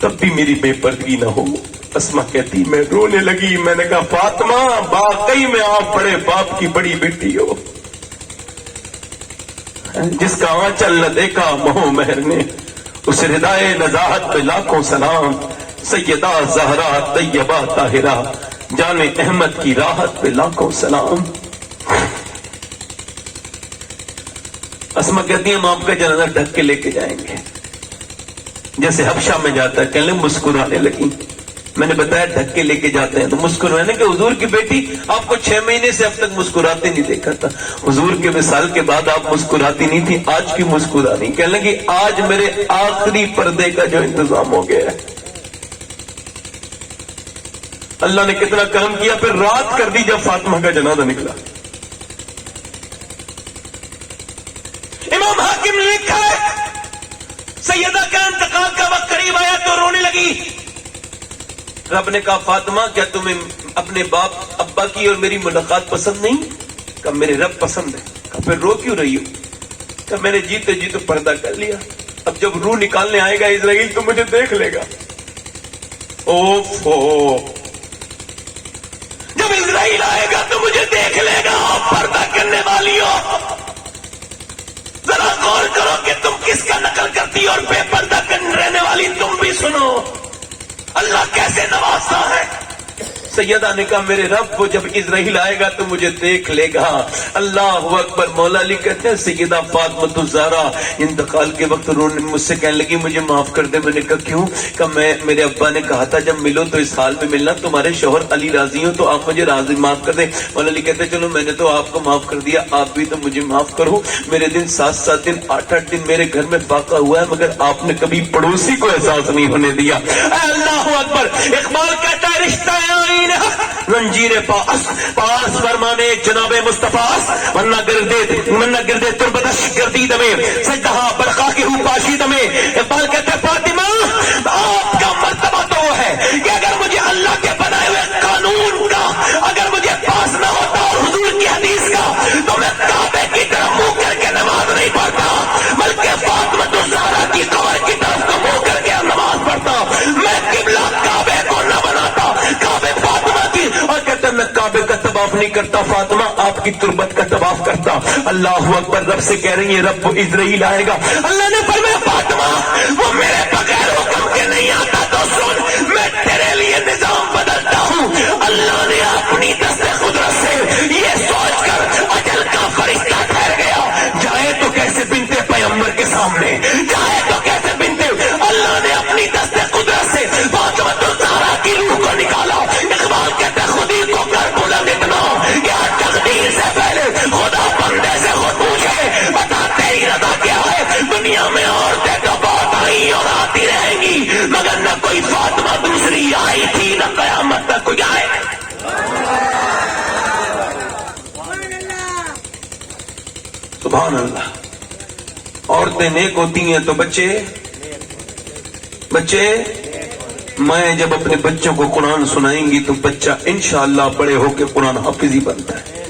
تب بھی میری بے پردگی نہ ہو. اسما کہتی میں رونے لگی. میں نے کہا فاطمہ واقعی میں آپ بڑے باپ کی بڑی بیٹی ہو. جس کا آنچل نہ دیکھا مہو مہر نے, اس ردائے نزاہت پہ لاکھوں سلام. سیدہ زہرا طیبہ طاہرہ جان احمد کی راحت پہ لاکھوں سلام. اسما کہتی ہیں ہم آپ کا جنازہ ڈھک کے لے کے جائیں گے جیسے حبشہ میں جاتا ہے. کہنے مسکرانے لگی. میں نے بتایا ڈھک کے لے کے جاتے ہیں تو مسکرانے کہ حضور کی بیٹی آپ کو 6 مہینے سے اب تک مسکراتے نہیں دیکھا تھا. حضور کے وصال کے بعد آپ مسکراتی نہیں تھی, آج کی مسکرانی. کہنے لگی آج میرے آخری پردے کا جو انتظام ہو گیا ہے. اللہ نے کتنا کرم کیا. پھر رات کر دی جب فاطمہ کا جنازہ نکلا. امام حاکم نے لکھا ہے سیدہ کا انتقال کا وقت قریب آیا تو رونے لگی. رب نے کہا فاطمہ کیا تمہیں اپنے باپ ابا کی اور میری ملاقات پسند نہیں؟ کہا میرے رب پسند ہے. کہا پھر رو کیوں رہی ہو؟ کہا میں نے جیتے جی تو پردہ کر لیا. اب جب روح نکالنے آئے گا اسرائیل تو مجھے دیکھ لے گا. اوفو, جب اسرائیل آئے گا تو مجھے دیکھ لے گا. پردہ کرنے والی ہو, ذرا غور کرو کہ تم کس کا نقل کرتی اور بے پردہ رہنے والی تم بھی سنو اللہ کیسے نوازتا ہے. سیدہ نے کہا میرے رب وہ جب اسرائیل آئے گا تو مجھے دیکھ لے گا. اللہ اکبر. مولا علی کہتے ہیں سیدہ فاطمہ الزہرا انتقال کے وقت مجھ سے کہنے لگی مجھے معاف کر دے. میں نے کہا کیوں؟ کہ میرے ابا نے کہا تھا جب ملو تو اس حال میں ملنا, تمہارے شوہر علی راضی ہو تو آپ مجھے راضی معاف کر دیں. مولا علی کہتے ہیں چلو میں نے تو آپ کو معاف کر دیا, آپ بھی تو مجھے معاف کرو. میرے دن 7 دن 8 دن میرے گھر میں فاقہ ہوا ہے مگر آپ نے کبھی پڑوسی کو احساس نہیں ہونے دیا. اللہ اکبر. اقبال کہتا ہے رشتہ آئین زنجیر پاس فرمانے جناب مصطفیٰ ورنہ گردے تربتش گردید میں سجدہ برقا کے ہوں پاشید میں. اقبال کہتا ہے فاطمہ آپ کا مرتبہ تو وہ ہے کہ اگر مجھے اللہ کے بنائے ہوئے قانون کا اگر مجھے پاس نہ ہوتا اور حضور کی حدیث کا تو میں کعبے کی طرف منہ کر کے نماز نہیں پڑھتا بلکہ فاطمہ الزہرا کی قبر کی طرف کو منہ کر کے نماز پڑھتا. میں قبلہ کعبے کو نہ بناتا, کعبے فاطمہ کی. اور کہتا میں کعبے کا طواف نہیں کرتا فاطمہ آپ کی تربت کا طواف کرتا. اللہ اکبر. رب سے کہہ رہی ہے رب اسرائیل آئے گا. اللہ نے فرمایا فاطمہ وہ میرے بغیر حکم کے نہیں آتا تو سن میں تیرے لیے نظام بدلتا ہوں. اللہ نے اپنی دست قدرت سے یہ سوچ کر اجل کا فرشتہ ٹھہر گیا جائے تو کیسے بنتے پیغمبر کے سامنے, جائے تو کیسے بنتے. اللہ نے اپنی دست قدرت سے فاطمہ الزہرا کی روح کو نکالا. اقبال کہتے خود ہی کو کر بلند اتنا کیا تقدیر سے پہلے خدا بندے سے خود پوچھے بتا تیری رضا کیا ہے. دنیا میں عورتیں تو بہت آئی اور آتی رہیں گی مگر نہ کوئی فاطمہ دوسری آئی تھی نہ قیامت تک کوئی آئے. سبحان اللہ. عورتیں نیک ہوتی ہیں تو بچے میں جب اپنے بچوں کو قرآن سنائیں گی تو بچہ انشاءاللہ بڑے ہو کے قرآن حافظ ہی بنتا ہے.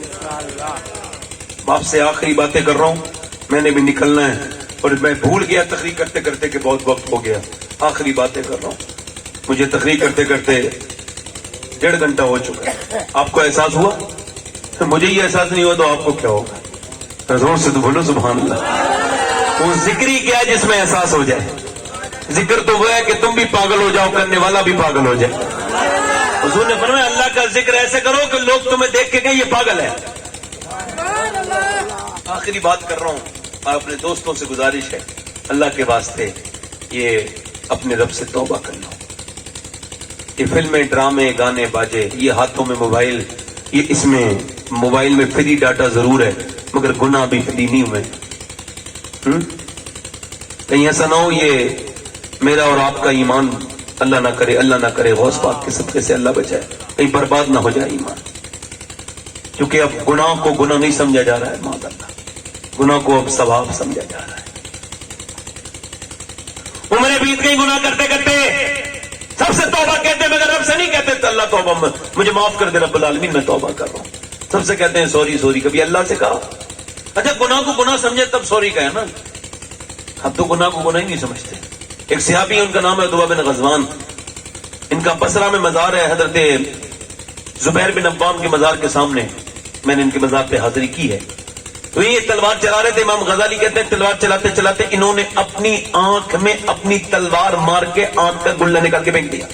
آپ سے آخری باتیں کر رہا ہوں, میں نے بھی نکلنا ہے اور میں بھول گیا تقریر کرتے کرتے کہ بہت وقت ہو گیا. آخری باتیں کر رہا ہوں. مجھے تقریر کرتے کرتے 1.5 گھنٹہ ہو چکا ہے. آپ کو احساس ہوا؟ مجھے یہ احساس نہیں ہوا تو آپ کو کیا ہوگا؟ زور سے تو بولو سبحان اللہ. وہ ذکر ہی کیا ہے جس میں احساس ہو جائے. ذکر تو وہ ہے کہ تم بھی پاگل ہو جاؤ, کرنے والا بھی پاگل ہو جائے. حضور نے فرمایا اللہ کا ذکر ایسے کرو کہ لوگ تمہیں دیکھ کے کہیں یہ پاگل ہے. آخری بات کر رہا ہوں. اپنے دوستوں سے گزارش ہے اللہ کے واسطے یہ اپنے رب سے توبہ کر لو. یہ فلمیں ڈرامے گانے باجے یہ ہاتھوں میں موبائل, یہ اس میں موبائل میں فری ڈاٹا ضرور ہے مگر گناہ بھی فری نہیں ہوئے. کہیں ایسا نہ ہو یہ میرا اور آپ کا ایمان اللہ نہ کرے غوث پاک کے صدقے سے اللہ بچائے کہیں برباد نہ ہو جائے ایمان. کیونکہ اب گناہ کو گناہ نہیں سمجھا جا رہا ہے, معاذ اللہ گناہ کو اب ثواب سمجھا جا رہا ہے. عمریں بیت گئی گناہ کرتے کرتے, سب سے توبہ کہتے مگر رب سے نہیں کہتے تو اللہ توبہ مجھے معاف کر دے رب العالمین میں توبہ کر رہا ہوں. سب سے کہتے ہیں سوری. کبھی اللہ سے کہا؟ اچھا گناہ کو گناہ سمجھے تب سوری کہے نا. اب تو گناہ کو گناہ ہی نہیں سمجھتے. ایک صحابی ان کا نام ہے عتبہ بن غزوان، ان کا بصرہ میں مزار ہے، حضرت زبیر بن عوام کے مزار کے سامنے میں نے ان کے مزار پہ حاضری کی ہے. تو یہ تلوار چلا رہے تھے. امام غزالی کہتے ہیں تلوار چلاتے چلاتے انہوں نے اپنی آنکھ میں اپنی تلوار مار کے آنکھ کا گلہ نکال کے پھینک دیا.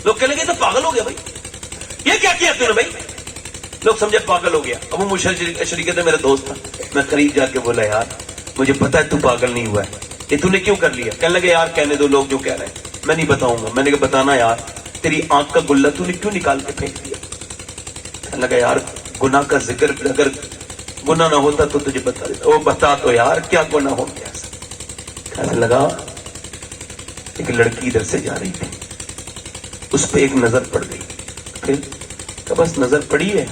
لوگ کہنے لگے تو پاگل ہو گیا بھائی، یہ کیا کیا تھی نے بھائی؟ لوگ سمجھے پاگل ہو گیا. ابو موسیٰ اشعری کہتے ہیں میرا دوست تھا، میں قریب جا کے بولا یار مجھے پتا ہے تو پاگل نہیں ہوا ہے، یہ تو نے کیوں کر لیا؟ کہنے لگے یار کہنے دو لوگ جو کہہ رہے ہیں، میں نہیں بتاؤں گا. میں نے کہا بتانا یار، تیری آنکھ کا گلہ تو نے کیوں نکال کے پھینک دیا؟ کہنے لگا یار گناہ کا ذکر، اگر گناہ نہ ہوتا تو تجھے بتا دیتا. وہ بتا تو یار کیا گناہ ہو گیا؟ کہنے لگا ایک لڑکی ادھر سے جا رہی تھی، اس پہ ایک نظر پڑ گئی. پھر کہ بس نظر پڑی ہے،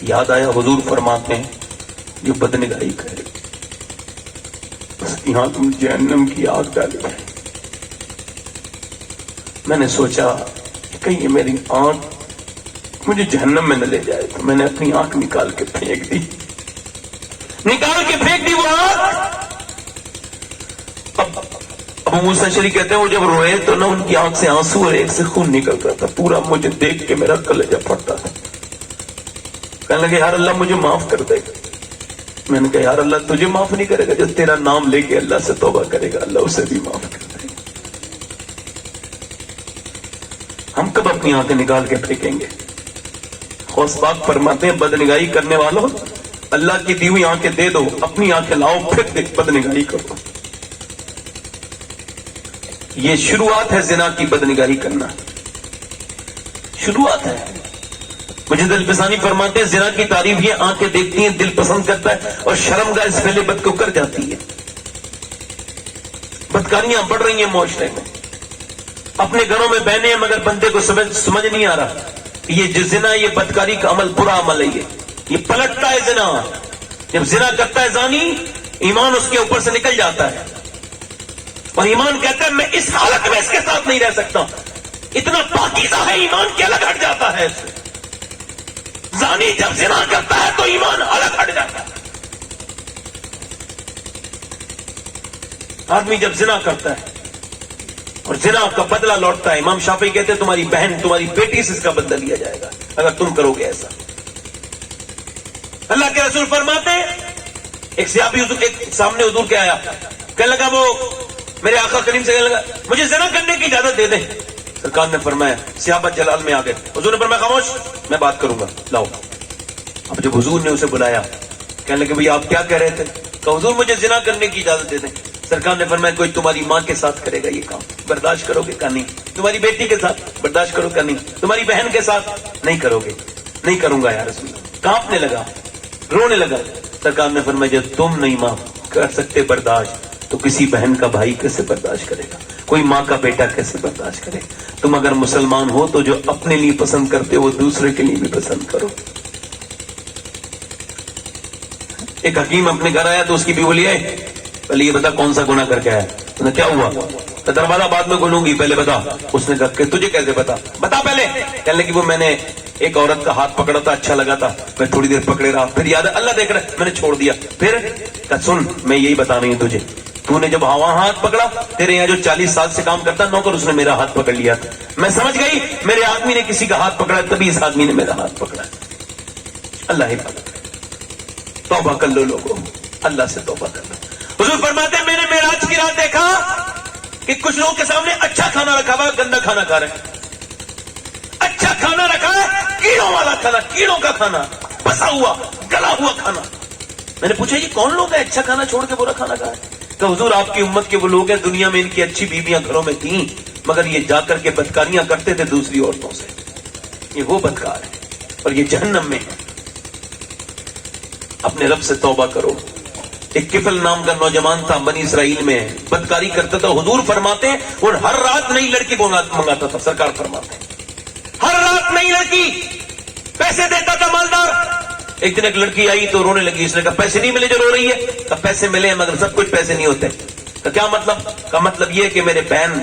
یاد آیا حضور فرماتے ہیں جو بدنگاہی کرے اس کی آنکھ میں جہنم کی آگ ڈالی ہے. میں نے سوچا کہ کہیں یہ میری آنکھ مجھے جہنم میں نہ لے جائے، تو میں نے اپنی آنکھ نکال کے پھینک دی، نکال کے پھینک دی وہ آنکھ. ابو موسیٰ اشعری کہتے ہیں وہ جب روئے تو نہ ان کی آنکھ سے آنسو اور ایک سے خون نکل رہا تھا. پورا مجھے دیکھ کے میرا کلیجہ پھٹتا تھا. کہنے لگے یار اللہ مجھے معاف کر دے گا. میں نے کہا یار اللہ تجھے معاف نہیں کرے گا، جو تیرا نام لے کے اللہ سے توبہ کرے گا اللہ اسے بھی معاف کر دے گا. ہم کب اپنی آنکھیں نکال کے پھینکیں گے؟ غوث پاک فرماتے ہیں بدنگاہی کرنے والوں اللہ کی دی ہوئی آنکھیں دے دو، اپنی آنکھیں لاؤ پھر بدنگاہی کرو. یہ شروعات ہے زنا کی، بدنگاہی کرنا شروعات ہے. مجھے دل پسانی فرماتے ہیں زنا کی تعریف یہ آنکھیں دیکھتی ہیں، دل پسند کرتا ہے اور شرمگاہ اس پہلے بد کو کر جاتی ہے. بدکاریاں بڑھ رہی ہیں معاشرے میں، اپنے گھروں میں بہنے ہیں مگر بندے کو سمجھ نہیں آ رہا یہ جو زنا، یہ بدکاری کا عمل برا عمل ہے. یہ پلٹتا ہے زنا. جب زنا کرتا ہے زانی، ایمان اس کے اوپر سے نکل جاتا ہے اور ایمان کہتا ہے میں اس حالت میں اس کے ساتھ نہیں رہ سکتا. اتنا پاکیزہ ہے ایمان کہ الگ ہٹ جاتا ہے. زانی جب زنا کرتا ہے تو ایمان الگ ہٹ جاتا ہے. آدمی جب زنا کرتا ہے اور زنا کا بدلہ لوٹتا ہے، امام شافعی کہتے ہیں تمہاری بہن تمہاری بیٹی سے اس کا بدلہ لیا جائے گا اگر تم کرو گے ایسا. اللہ کے رسول فرماتے ہیں ایک صحابی ایک سامنے حضور کے آیا، کہنے لگا وہ میرے آقا کریم سے کہنے لگا مجھے زنا کرنے کی اجازت دے دیں. سرکار نے فرمایا صحابہ جلال میں آ گئے. حضور نے فرمایا خاموش، میں بات کروں گا، لاؤ. اب جب حضور نے اسے بلایا کہنے لگے بھئی آپ کیا کہہ رہے تھے؟ کہ حضور مجھے زنا کرنے کی اجازت دے دیں. سرکار نے فرمایا کوئی تمہاری ماں کے ساتھ کرے گا یہ کام، برداشت کرو گے کہ نہیں؟ تمہاری بیٹی کے ساتھ برداشت کرو کہ نہیں؟ تمہاری بہن کے ساتھ نہیں کرو گے؟ نہیں کروں گا یا رسول اللہ. کانپنے لگا، رونے لگا. سرکار نے فرمایا جب تم نہیں ماں کر سکتے برداشت تو کسی بہن کا بھائی کیسے برداشت کرے گا؟ کوئی ماں کا بیٹا کیسے برداشت کرے؟ تم اگر مسلمان ہو تو جو اپنے لیے پسند کرتے ہو وہ دوسرے کے لیے بھی پسند کرو. ایک حکیم اپنے گھر آیا تو اس کی بیوی بولی ہے پہلے یہ بتا کون سا گناہ کر کے آیا؟ اس نے کیا ہوا؟ تو دروازہ بعد میں کھولوں گی، پہلے بتا. اس نے کہا کہ تجھے کیسے بتا پہلے. کہنے لگی وہ میں نے ایک عورت کا ہاتھ پکڑا تھا، اچھا لگا تھا، میں تھوڑی دیر پکڑے رہا، پھر یاد ہے اللہ دیکھ رہا ہے میں نے چھوڑ دیا. پھر کہا سن میں یہی بتا رہی ہوں تجھے، تو نے جب ہوا ہاتھ پکڑا تیرے یہاں جو 40 سال سے کام کرتا نوکر اس نے میرا ہاتھ پکڑ لیا. میں سمجھ گئی میرے آدمی نے کسی کا ہاتھ پکڑا تبھی اس آدمی نے میرا ہاتھ پکڑا. اللہ حفاظت. توبہ کر لو لوگوں، اللہ سے توبہ کر لو. حضور فرماتے ہیں میں نے معراج کی رات دیکھا کہ کچھ لوگوں کے سامنے اچھا کھانا رکھا ہوا، گندا کھانا کھا رہے ہیں. اچھا کھانا رکھا ہے، کیڑوں والا کھانا، کیڑوں کا کھانا، پسا ہوا گلا ہوا کھانا. میں نے پوچھا یہ کون لوگ ہیں اچھا کھانا چھوڑ کے برا کھانا کھا رہے ہیں؟ کہ حضور آپ کی امت کے وہ لوگ ہیں دنیا میں ان کی اچھی بیویاں گھروں میں تھیں مگر یہ جا کر کے بدکاریاں کرتے تھے دوسری عورتوں سے. یہ وہ بدکار ہے اور یہ جہنم میں ہے. اپنے رب سے توبہ کرو. ایک کفل نام کا نوجوان تھا بنی اسرائیل میں، بدکاری کرتا تھا. حضور فرماتے ہیں اور ہر رات نئی لڑکی منگاتا تھا. سرکار فرماتے ہیں ہر رات نئی لڑکی، پیسے دیتا تھا مالدار. ایک دن ایک لڑکی آئی تو رونے لگی. اس نے کہا پیسے نہیں ملے جو رو رہی ہے؟ کہا پیسے ملے مگر سب کچھ پیسے نہیں ہوتے. کہا کیا مطلب؟ کہا مطلب یہ کہ میرے بہن